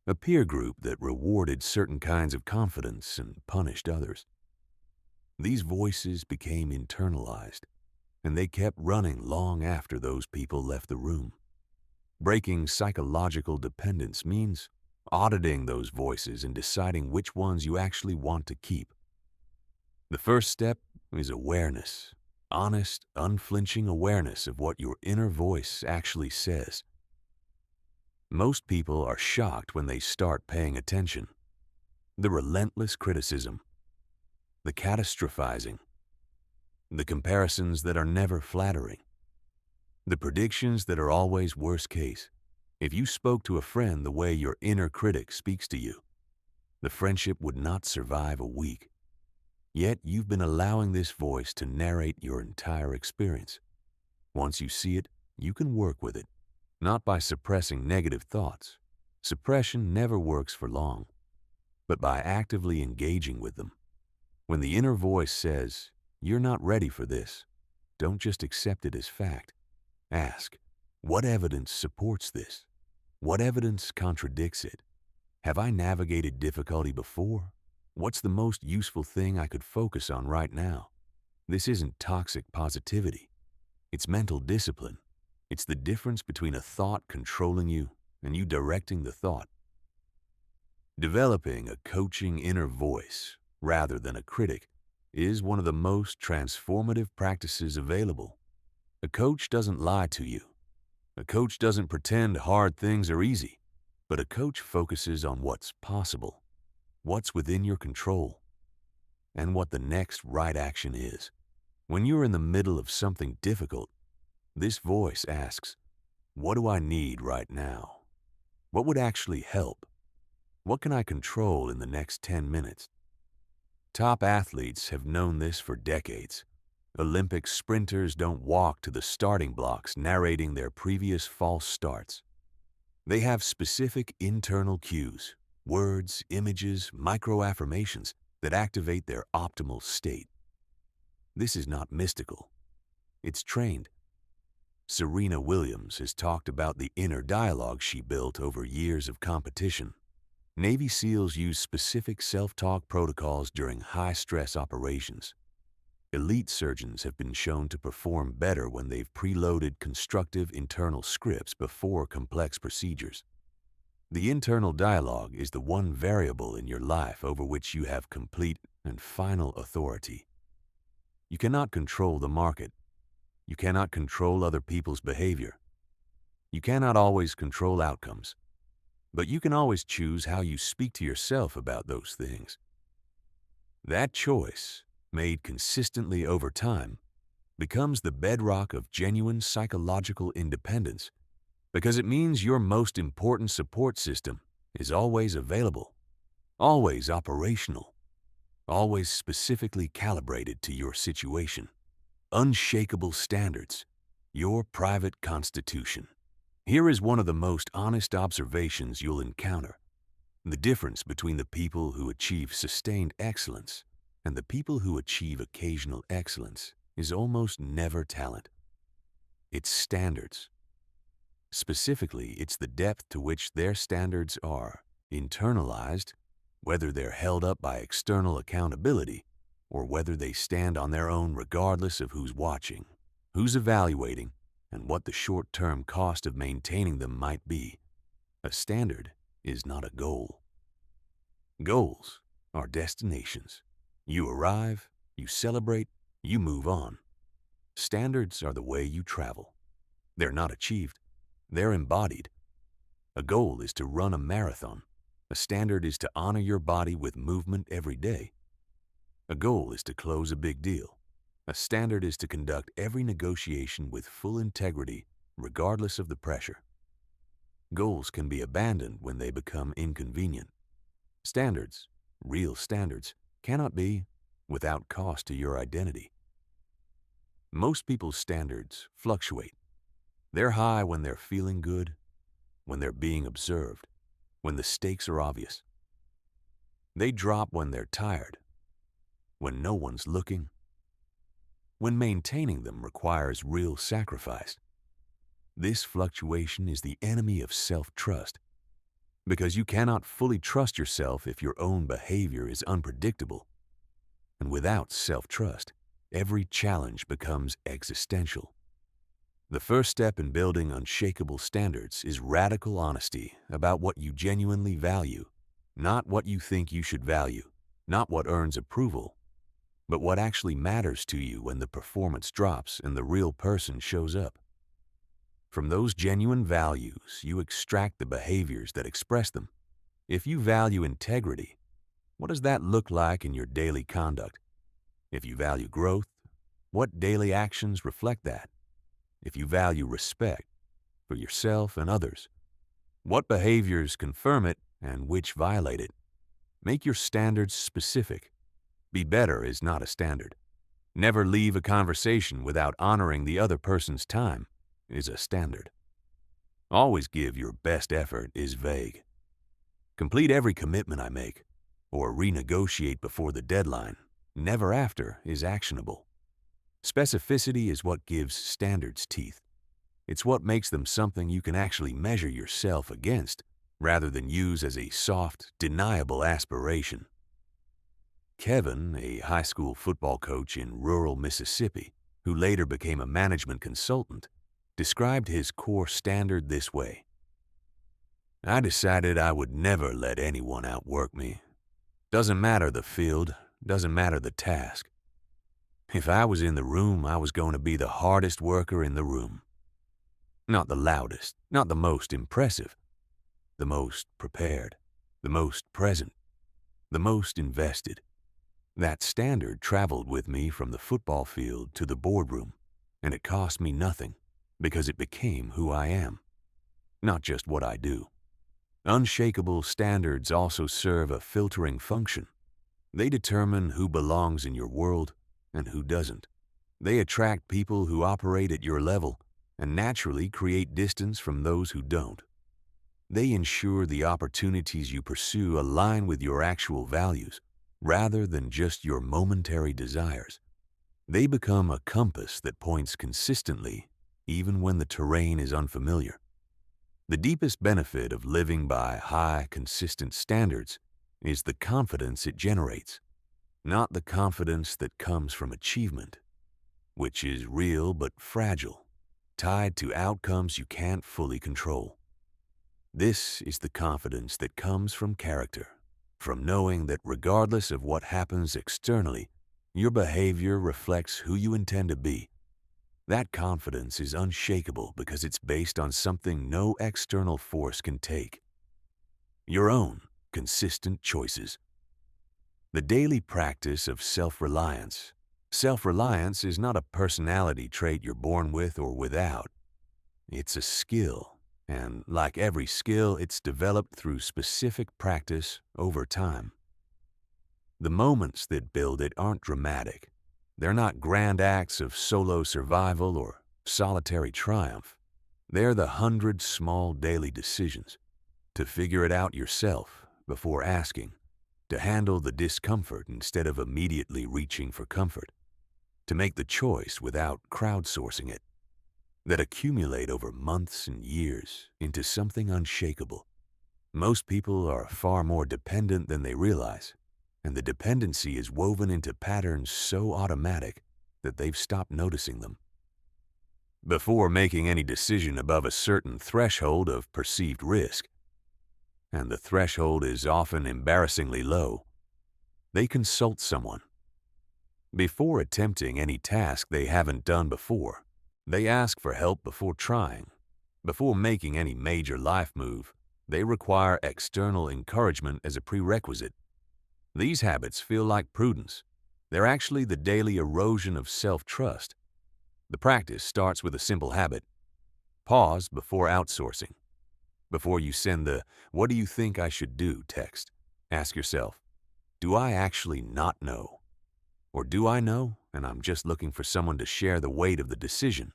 A peer group that rewarded certain kinds of confidence and punished others. These voices became internalized, and they kept running long after those people left the room. Breaking psychological dependence means auditing those voices and deciding which ones you actually want to keep. The first step is awareness, honest, unflinching awareness of what your inner voice actually says. Most people are shocked when they start paying attention. The relentless criticism, the catastrophizing, the comparisons that are never flattering, the predictions that are always worst case. If you spoke to a friend the way your inner critic speaks to you, the friendship would not survive a week. Yet you've been allowing this voice to narrate your entire experience. Once you see it, you can work with it, not by suppressing negative thoughts. Suppression never works for long, but by actively engaging with them. When the inner voice says, "You're not ready for this," don't just accept it as fact. Ask, What evidence supports this? What evidence contradicts it? Have I navigated difficulty before? What's the most useful thing I could focus on right now? This isn't toxic positivity. It's mental discipline. It's the difference between a thought controlling you and you directing the thought. Developing a coaching inner voice rather than a critic is one of the most transformative practices available. A coach doesn't lie to you. A coach doesn't pretend hard things are easy, but a coach focuses on what's possible, what's within your control, and what the next right action is. When you're in the middle of something difficult, this voice asks, what do I need right now? What would actually help? What can I control in the next 10 minutes? Top athletes have known this for decades. Olympic sprinters don't walk to the starting blocks narrating their previous false starts. They have specific internal cues, words, images, micro-affirmations that activate their optimal state. This is not mystical. It's trained. Serena Williams has talked about the inner dialogue she built over years of competition. Navy SEALs use specific self-talk protocols during high-stress operations. Elite surgeons have been shown to perform better when they've preloaded constructive internal scripts before complex procedures. The internal dialogue is the one variable in your life over which you have complete and final authority. You cannot control the market. You cannot control other people's behavior. You cannot always control outcomes. But you can always choose how you speak to yourself about those things. That choice, made consistently over time, becomes the bedrock of genuine psychological independence because it means your most important support system is always available, always operational, always specifically calibrated to your situation. Unshakable standards, your private constitution. Here is one of the most honest observations you'll encounter. The difference between the people who achieve sustained excellence and the people who achieve occasional excellence is almost never talent. It's standards. Specifically, it's the depth to which their standards are internalized, whether they're held up by external accountability, or whether they stand on their own regardless of who's watching, who's evaluating, and what the short-term cost of maintaining them might be. A standard is not a goal. Goals are destinations. You arrive, you celebrate, you move on. Standards are the way you travel. They're not achieved. They're embodied. A goal is to run a marathon. A standard is to honor your body with movement every day. A goal is to close a big deal. A standard is to conduct every negotiation with full integrity, regardless of the pressure. Goals can be abandoned when they become inconvenient. Standards, real standards, cannot be without cost to your identity. Most people's standards fluctuate. They're high when they're feeling good, when they're being observed, when the stakes are obvious. They drop when they're tired, when no one's looking, when maintaining them requires real sacrifice. This fluctuation is the enemy of self-trust, because you cannot fully trust yourself if your own behavior is unpredictable. And without self-trust, every challenge becomes existential. The first step in building unshakable standards is radical honesty about what you genuinely value, not what you think you should value, not what earns approval, but what actually matters to you when the performance drops and the real person shows up. From those genuine values, you extract the behaviors that express them. If you value integrity, what does that look like in your daily conduct? If you value growth, what daily actions reflect that? If you value respect for yourself and others, what behaviors confirm it and which violate it? Make your standards specific. Be better is not a standard. Never leave a conversation without honoring the other person's time is a standard. Always give your best effort is vague. Complete every commitment I make, or renegotiate before the deadline. Never after is actionable. Specificity is what gives standards teeth. It's what makes them something you can actually measure yourself against, rather than use as a soft, deniable aspiration. Kevin, a high school football coach in rural Mississippi, who later became a management consultant, described his core standard this way. I decided I would never let anyone outwork me. Doesn't matter the field, doesn't matter the task. If I was in the room, I was going to be the hardest worker in the room. Not the loudest, not the most impressive, the most prepared, the most present, the most invested. That standard traveled with me from the football field to the boardroom, and it cost me nothing because it became who I am, not just what I do. Unshakable standards also serve a filtering function. They determine who belongs in your world and who doesn't. They attract people who operate at your level and naturally create distance from those who don't. They ensure the opportunities you pursue align with your actual values, rather than just your momentary desires. They become a compass that points consistently, even when the terrain is unfamiliar. The deepest benefit of living by high, consistent standards is the confidence it generates, not the confidence that comes from achievement, which is real but fragile, tied to outcomes you can't fully control. This is the confidence that comes from character, from knowing that regardless of what happens externally, your behavior reflects who you intend to be. That confidence is unshakable because it's based on something no external force can take: your own consistent choices. The daily practice of self-reliance. Self-reliance is not a personality trait you're born with or without. It's a skill, and like every skill, it's developed through specific practice over time. The moments that build it aren't dramatic. They're not grand acts of solo survival or solitary triumph. They're the 100 small daily decisions. To figure it out yourself before asking. To handle the discomfort instead of immediately reaching for comfort. To make the choice without crowdsourcing it. That accumulate over months and years into something unshakable. Most people are far more dependent than they realize, and the dependency is woven into patterns so automatic that they've stopped noticing them. Before making any decision above a certain threshold of perceived risk, and the threshold is often embarrassingly low, they consult someone. Before attempting any task they haven't done before, they ask for help before trying. Before making any major life move, they require external encouragement as a prerequisite. These habits feel like prudence. They're actually the daily erosion of self-trust. The practice starts with a simple habit. Pause before outsourcing. Before you send the "what do you think I should do" text, ask yourself, do I actually not know? Or do I know and I'm just looking for someone to share the weight of the decision?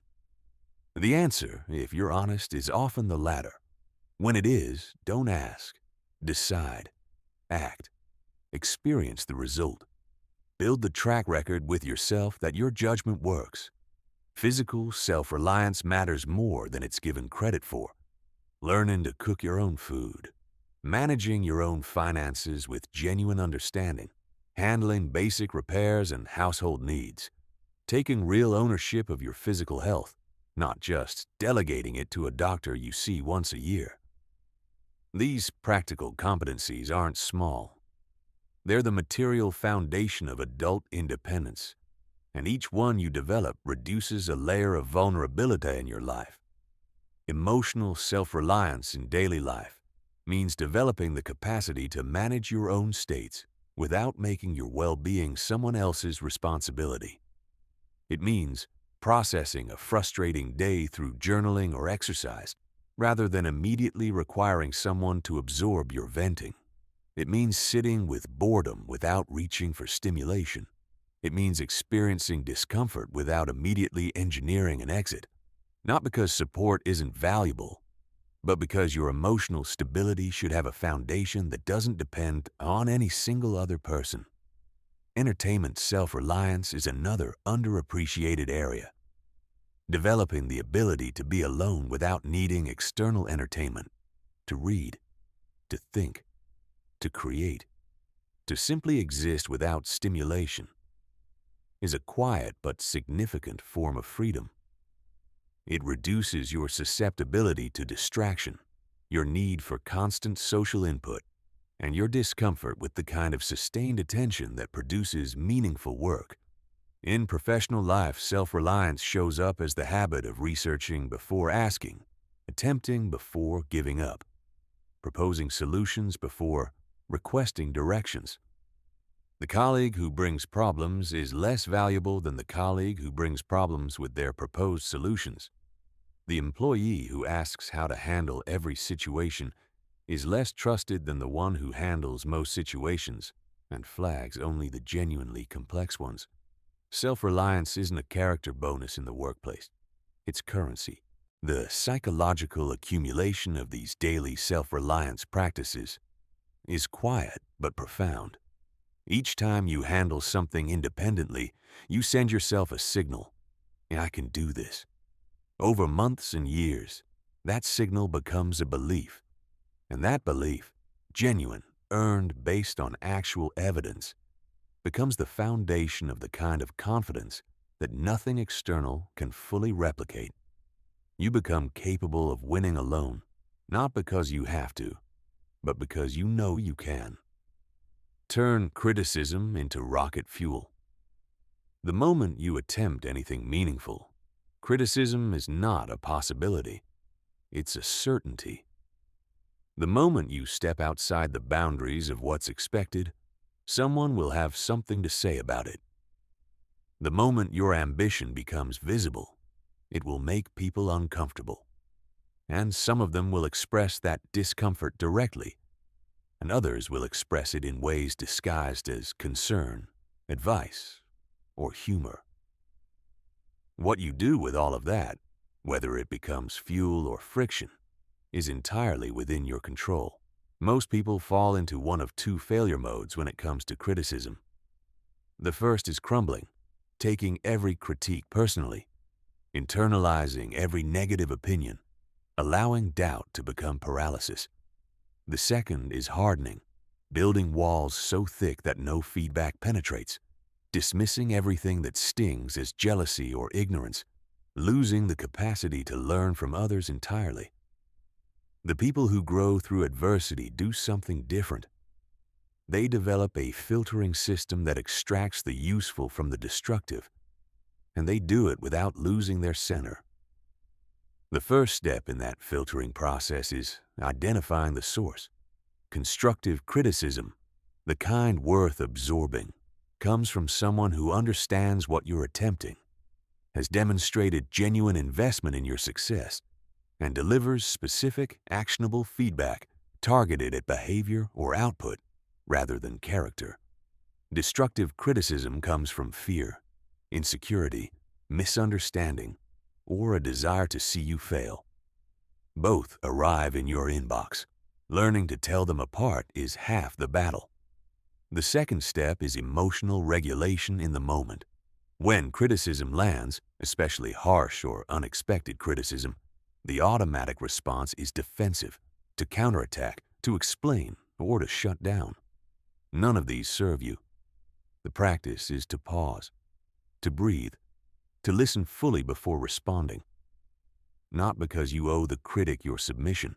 The answer, if you're honest, is often the latter. When it is, don't ask. Decide. Act. Experience the result. Build the track record with yourself that your judgment works. Physical self-reliance matters more than it's given credit for. Learning to cook your own food. Managing your own finances with genuine understanding. Handling basic repairs and household needs. Taking real ownership of your physical health, not just delegating it to a doctor you see once a year. These practical competencies aren't small. They're the material foundation of adult independence, and each one you develop reduces a layer of vulnerability in your life. Emotional self-reliance in daily life means developing the capacity to manage your own states without making your well-being someone else's responsibility. It means processing a frustrating day through journaling or exercise, rather than immediately requiring someone to absorb your venting. It means sitting with boredom without reaching for stimulation. It means experiencing discomfort without immediately engineering an exit. Not because support isn't valuable, but because your emotional stability should have a foundation that doesn't depend on any single other person. Entertainment self-reliance is another underappreciated area. developing the ability to be alone without needing external entertainment, to read, to think, to create, to simply exist without stimulation, is a quiet but significant form of freedom. It reduces your susceptibility to distraction, your need for constant social input, and your discomfort with the kind of sustained attention that produces meaningful work. In professional life, self-reliance shows up as the habit of researching before asking, attempting before giving up, proposing solutions before requesting directions. The colleague who brings problems is less valuable than the colleague who brings problems with their proposed solutions. The employee who asks how to handle every situation is less trusted than the one who handles most situations and flags only the genuinely complex ones. Self-reliance isn't a character bonus in the workplace. It's currency. The psychological accumulation of these daily self-reliance practices is quiet but profound. Each time you handle something independently, you send yourself a signal. I can do this. Over months and years, that signal becomes a belief. And that belief, genuine, earned based on actual evidence, becomes the foundation of the kind of confidence that nothing external can fully replicate. You become capable of winning alone, not because you have to, but because you know you can. Turn criticism into rocket fuel. The moment you attempt anything meaningful, criticism is not a possibility. It's a certainty. The moment you step outside the boundaries of what's expected, someone will have something to say about it. The moment your ambition becomes visible, it will make people uncomfortable. And some of them will express that discomfort directly, and others will express it in ways disguised as concern, advice, or humor. What you do with all of that, whether it becomes fuel or friction, is entirely within your control. Most people fall into one of two failure modes when it comes to criticism. The first is crumbling, taking every critique personally, internalizing every negative opinion, allowing doubt to become paralysis. The second is hardening, building walls so thick that no feedback penetrates, dismissing everything that stings as jealousy or ignorance, losing the capacity to learn from others entirely. The people who grow through adversity do something different. They develop a filtering system that extracts the useful from the destructive, and they do it without losing their center. The first step in that filtering process is identifying the source. Constructive criticism, the kind worth absorbing, comes from someone who understands what you're attempting, has demonstrated genuine investment in your success, and delivers specific, actionable feedback targeted at behavior or output rather than character. Destructive criticism comes from fear, insecurity, misunderstanding, or a desire to see you fail. Both arrive in your inbox. Learning to tell them apart is half the battle. The second step is emotional regulation in the moment. When criticism lands, especially harsh or unexpected criticism, the automatic response is defensive, to counterattack, to explain, or to shut down. None of these serve you. The practice is to pause, to breathe, to listen fully before responding. Not because you owe the critic your submission,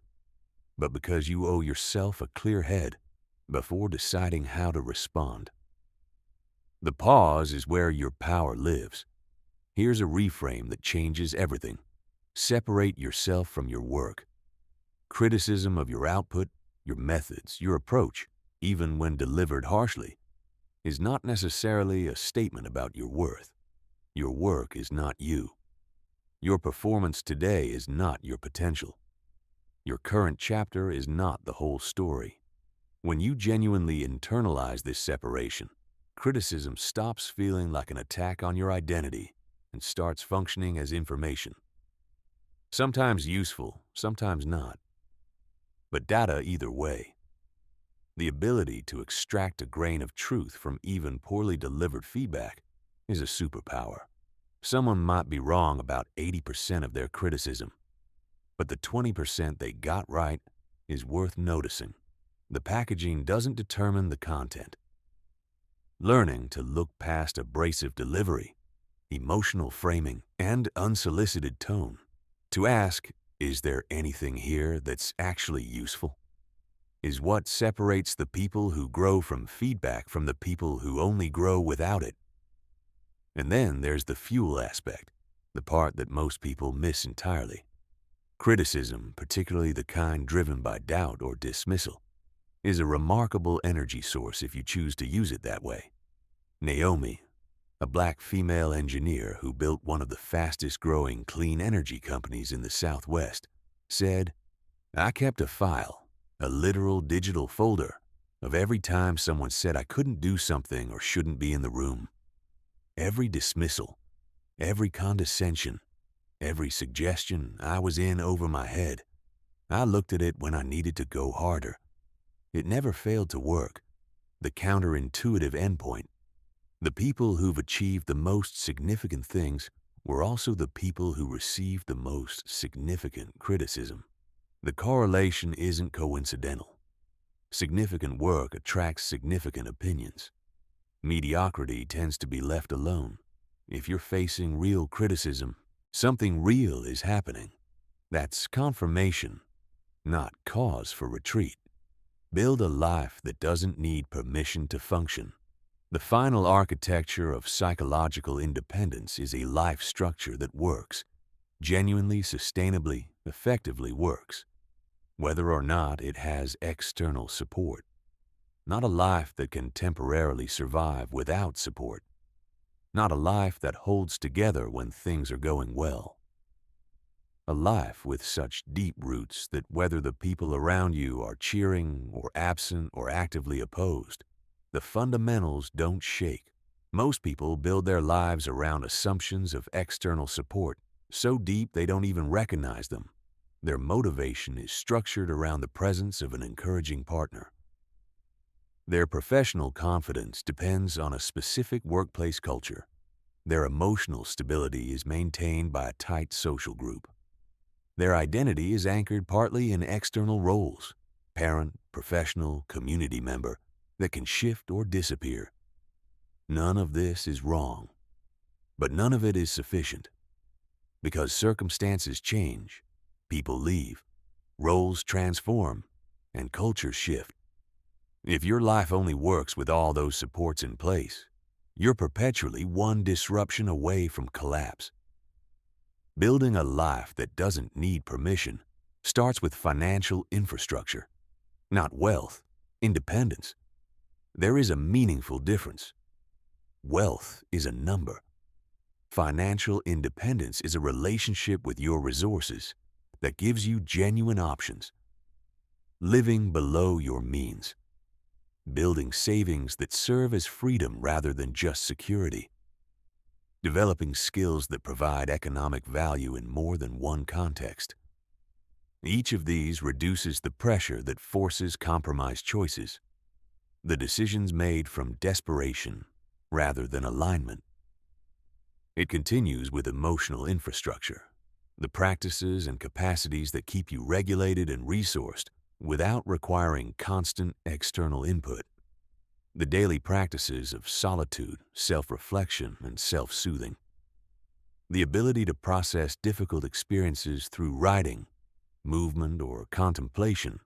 but because you owe yourself a clear head before deciding how to respond. The pause is where your power lives. Here's a reframe that changes everything. Separate yourself from your work. Criticism of your output, your methods, your approach, even when delivered harshly, is not necessarily a statement about your worth. Your work is not you. Your performance today is not your potential. Your current chapter is not the whole story. When you genuinely internalize this separation, criticism stops feeling like an attack on your identity and starts functioning as information. Sometimes useful, sometimes not. But data either way. The ability to extract a grain of truth from even poorly delivered feedback is a superpower. Someone might be wrong about 80% of their criticism, but the 20% they got right is worth noticing. The packaging doesn't determine the content. Learning to look past abrasive delivery, emotional framing, and unsolicited tone, to ask, is there anything here that's actually useful, is what separates the people who grow from feedback from the people who only grow without it. And then there's the fuel aspect, the part that most people miss entirely. Criticism, particularly the kind driven by doubt or dismissal, is a remarkable energy source if you choose to use it that way. Naomi, a black female engineer who built one of the fastest-growing clean energy companies in the Southwest, said, "I kept a file, a literal digital folder, of every time someone said I couldn't do something or shouldn't be in the room. Every dismissal, every condescension, every suggestion I was in over my head. I looked at it when I needed to go harder. It never failed to work. The counterintuitive endpoint. The people who've achieved the most significant things were also the people who received the most significant criticism. The correlation isn't coincidental. Significant work attracts significant opinions. Mediocrity tends to be left alone. If you're facing real criticism, something real is happening. That's confirmation, not cause for retreat. Build a life that doesn't need permission to function. The final architecture of psychological independence is a life structure that works, genuinely, sustainably, effectively works, whether or not it has external support. Not a life that can temporarily survive without support. Not a life that holds together when things are going well. A life with such deep roots that whether the people around you are cheering or absent or actively opposed, the fundamentals don't shake. Most people build their lives around assumptions of external support, so deep they don't even recognize them. Their motivation is structured around the presence of an encouraging partner. Their professional confidence depends on a specific workplace culture. Their emotional stability is maintained by a tight social group. Their identity is anchored partly in external roles, parent, professional, community member, that can shift or disappear. None of this is wrong, but none of it is sufficient. Because circumstances change, people leave, roles transform, and cultures shift. If your life only works with all those supports in place, you're perpetually one disruption away from collapse. Building a life that doesn't need permission starts with financial infrastructure, not wealth, independence. There is a meaningful difference. Wealth is a number. Financial independence is a relationship with your resources that gives you genuine options. Living below your means. Building savings that serve as freedom rather than just security. Developing skills that provide economic value in more than one context. Each of these reduces the pressure that forces compromised choices, the decisions made from desperation rather than alignment. It continues with emotional infrastructure, the practices and capacities that keep you regulated and resourced without requiring constant external input. The daily practices of solitude, self-reflection, and self-soothing. The ability to process difficult experiences through writing, movement, or contemplation,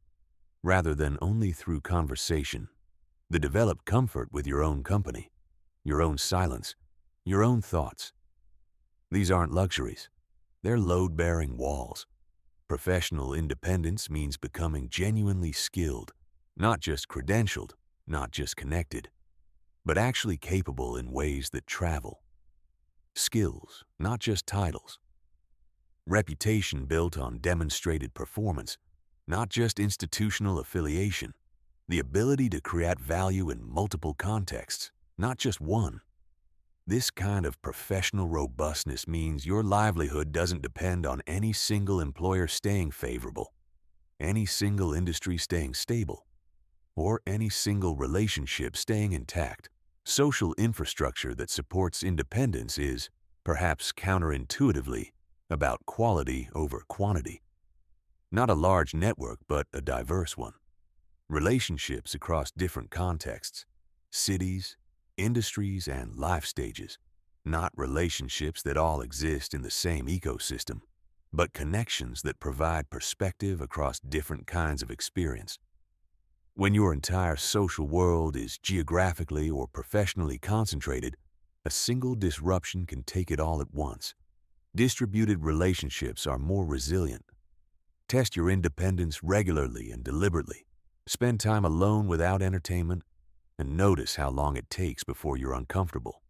rather than only through conversation. The developed comfort with your own company, your own silence, your own thoughts. These aren't luxuries. They're load-bearing walls. Professional independence means becoming genuinely skilled, not just credentialed, not just connected, but actually capable in ways that travel. Skills, not just titles. Reputation built on demonstrated performance, not just institutional affiliation. The ability to create value in multiple contexts, not just one. This kind of professional robustness means your livelihood doesn't depend on any single employer staying favorable, any single industry staying stable, or any single relationship staying intact. Social infrastructure that supports independence is perhaps counterintuitively, about quality over quantity. Not a large network, but a diverse one. Relationships across different contexts, cities, industries, and life stages. Not relationships that all exist in the same ecosystem, but connections that provide perspective across different kinds of experience. When your entire social world is geographically or professionally concentrated, a single disruption can take it all at once. Distributed relationships are more resilient. Test your independence regularly and deliberately. Spend time alone without entertainment, and notice how long it takes before you're uncomfortable.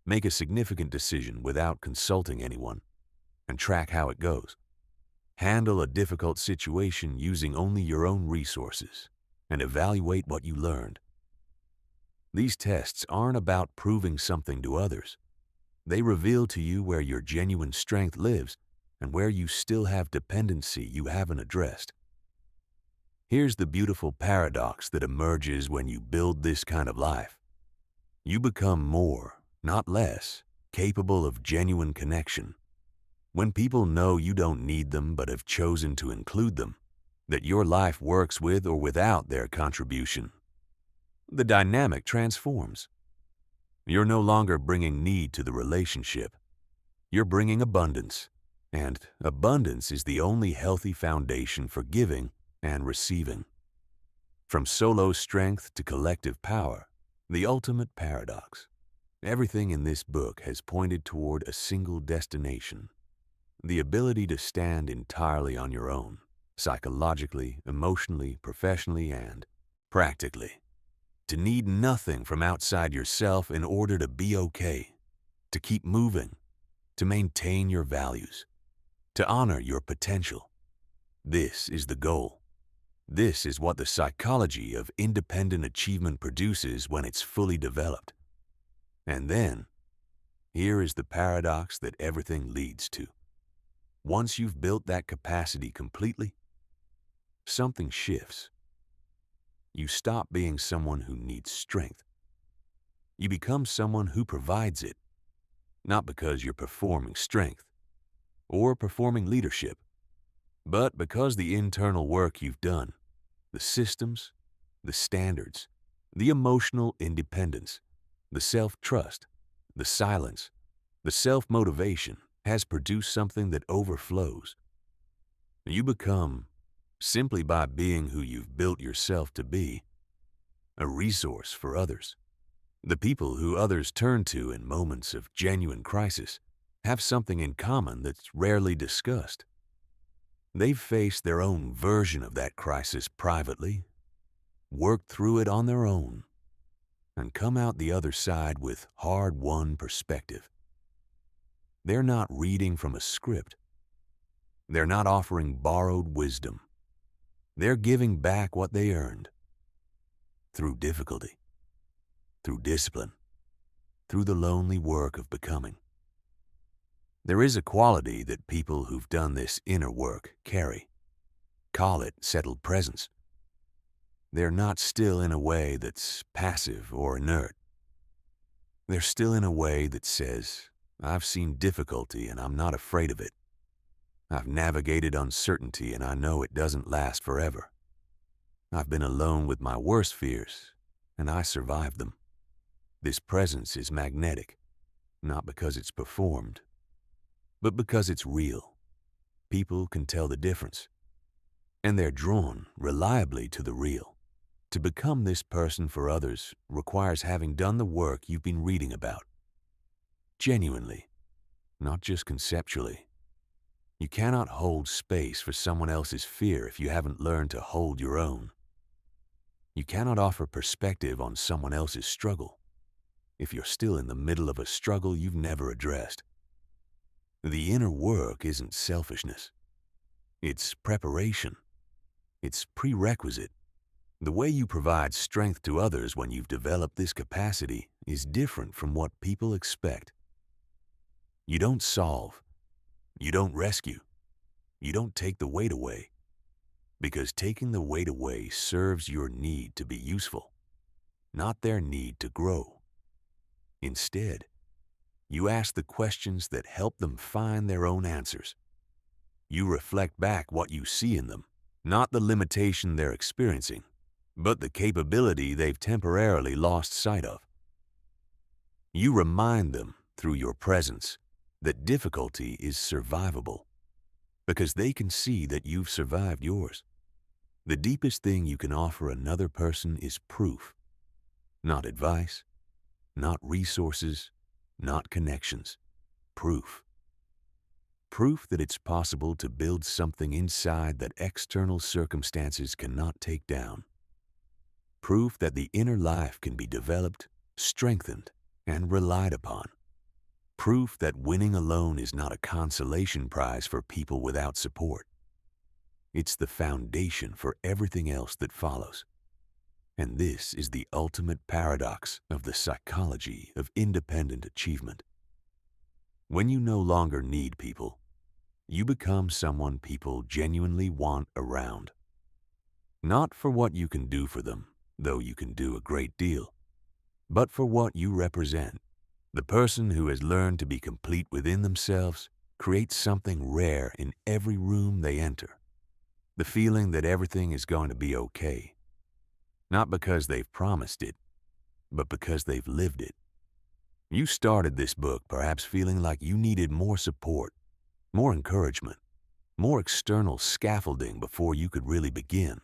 Make a significant decision without consulting anyone, and track how it goes. Handle a difficult situation using only your own resources, and evaluate what you learned. These tests aren't about proving something to others. They reveal to you where your genuine strength lives and where you still have dependency you haven't addressed. Here's the beautiful paradox that emerges when you build this kind of life. You become more, not less, capable of genuine connection. When people know you don't need them but have chosen to include them, that your life works with or without their contribution, the dynamic transforms. You're no longer bringing need to the relationship. You're bringing abundance, and abundance is the only healthy foundation for giving and receiving. From solo strength to collective power, the ultimate paradox. Everything in this book has pointed toward a single destination: the ability to stand entirely on your own, psychologically, emotionally, professionally, and practically. To need nothing from outside yourself in order to be okay, to keep moving, to maintain your values, to honor your potential. This is the goal. This is what the psychology of independent achievement produces when it's fully developed. And then, here is the paradox that everything leads to. Once you've built that capacity completely, something shifts. You stop being someone who needs strength. You become someone who provides it, not because you're performing strength or performing leadership, but because the internal work you've done, the systems, the standards, the emotional independence, the self-trust, the silence, the self-motivation has produced something that overflows. You become, simply by being who you've built yourself to be, a resource for others. The people who others turn to in moments of genuine crisis have something in common that's rarely discussed. They've faced their own version of that crisis privately, worked through it on their own, and come out the other side with hard-won perspective. They're not reading from a script. They're not offering borrowed wisdom. They're giving back what they earned through difficulty, through discipline, through the lonely work of becoming. There is a quality that people who've done this inner work carry. Call it settled presence. They're not still in a way that's passive or inert. They're still in a way that says, I've seen difficulty and I'm not afraid of it. I've navigated uncertainty and I know it doesn't last forever. I've been alone with my worst fears and I survived them. This presence is magnetic, not because it's performed, but because it's real. People can tell the difference, and they're drawn reliably to the real. To become this person for others requires having done the work you've been reading about. Genuinely, not just conceptually. You cannot hold space for someone else's fear if you haven't learned to hold your own. You cannot offer perspective on someone else's struggle if you're still in the middle of a struggle you've never addressed. The inner work isn't selfishness. It's preparation. It's prerequisite. The way you provide strength to others when you've developed this capacity is different from what people expect. You don't solve. You don't rescue. You don't take the weight away. Because taking the weight away serves your need to be useful, not their need to grow. Instead, You ask the questions that help them find their own answers. You reflect back what you see in them, not the limitation they're experiencing, but the capability they've temporarily lost sight of. You remind them, through your presence, that difficulty is survivable, because they can see that you've survived yours. The deepest thing you can offer another person is proof, not advice, not resources, not connections. Proof. Proof that it's possible to build something inside that external circumstances cannot take down. Proof that the inner life can be developed, strengthened, and relied upon. Proof that winning alone is not a consolation prize for people without support. It's the foundation for everything else that follows. And this is the ultimate paradox of the psychology of independent achievement. When you no longer need people, you become someone people genuinely want around. Not for what you can do for them, though you can do a great deal, but for what you represent. The person who has learned to be complete within themselves creates something rare in every room they enter. The feeling that everything is going to be okay. Not because they've promised it, but because they've lived it. You started this book perhaps feeling like you needed more support, more encouragement, more external scaffolding before you could really begin.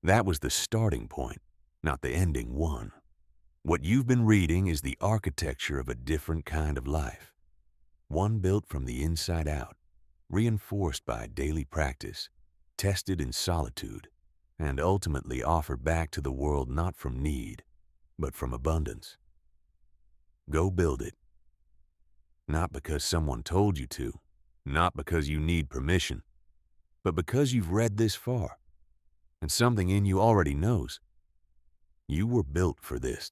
That was the starting point, not the ending one. What you've been reading is the architecture of a different kind of life, one built from the inside out, reinforced by daily practice, tested in solitude, and ultimately offered back to the world not from need, but from abundance. Go build it. Not because someone told you to, not because you need permission, but because you've read this far, and something in you already knows. You were built for this.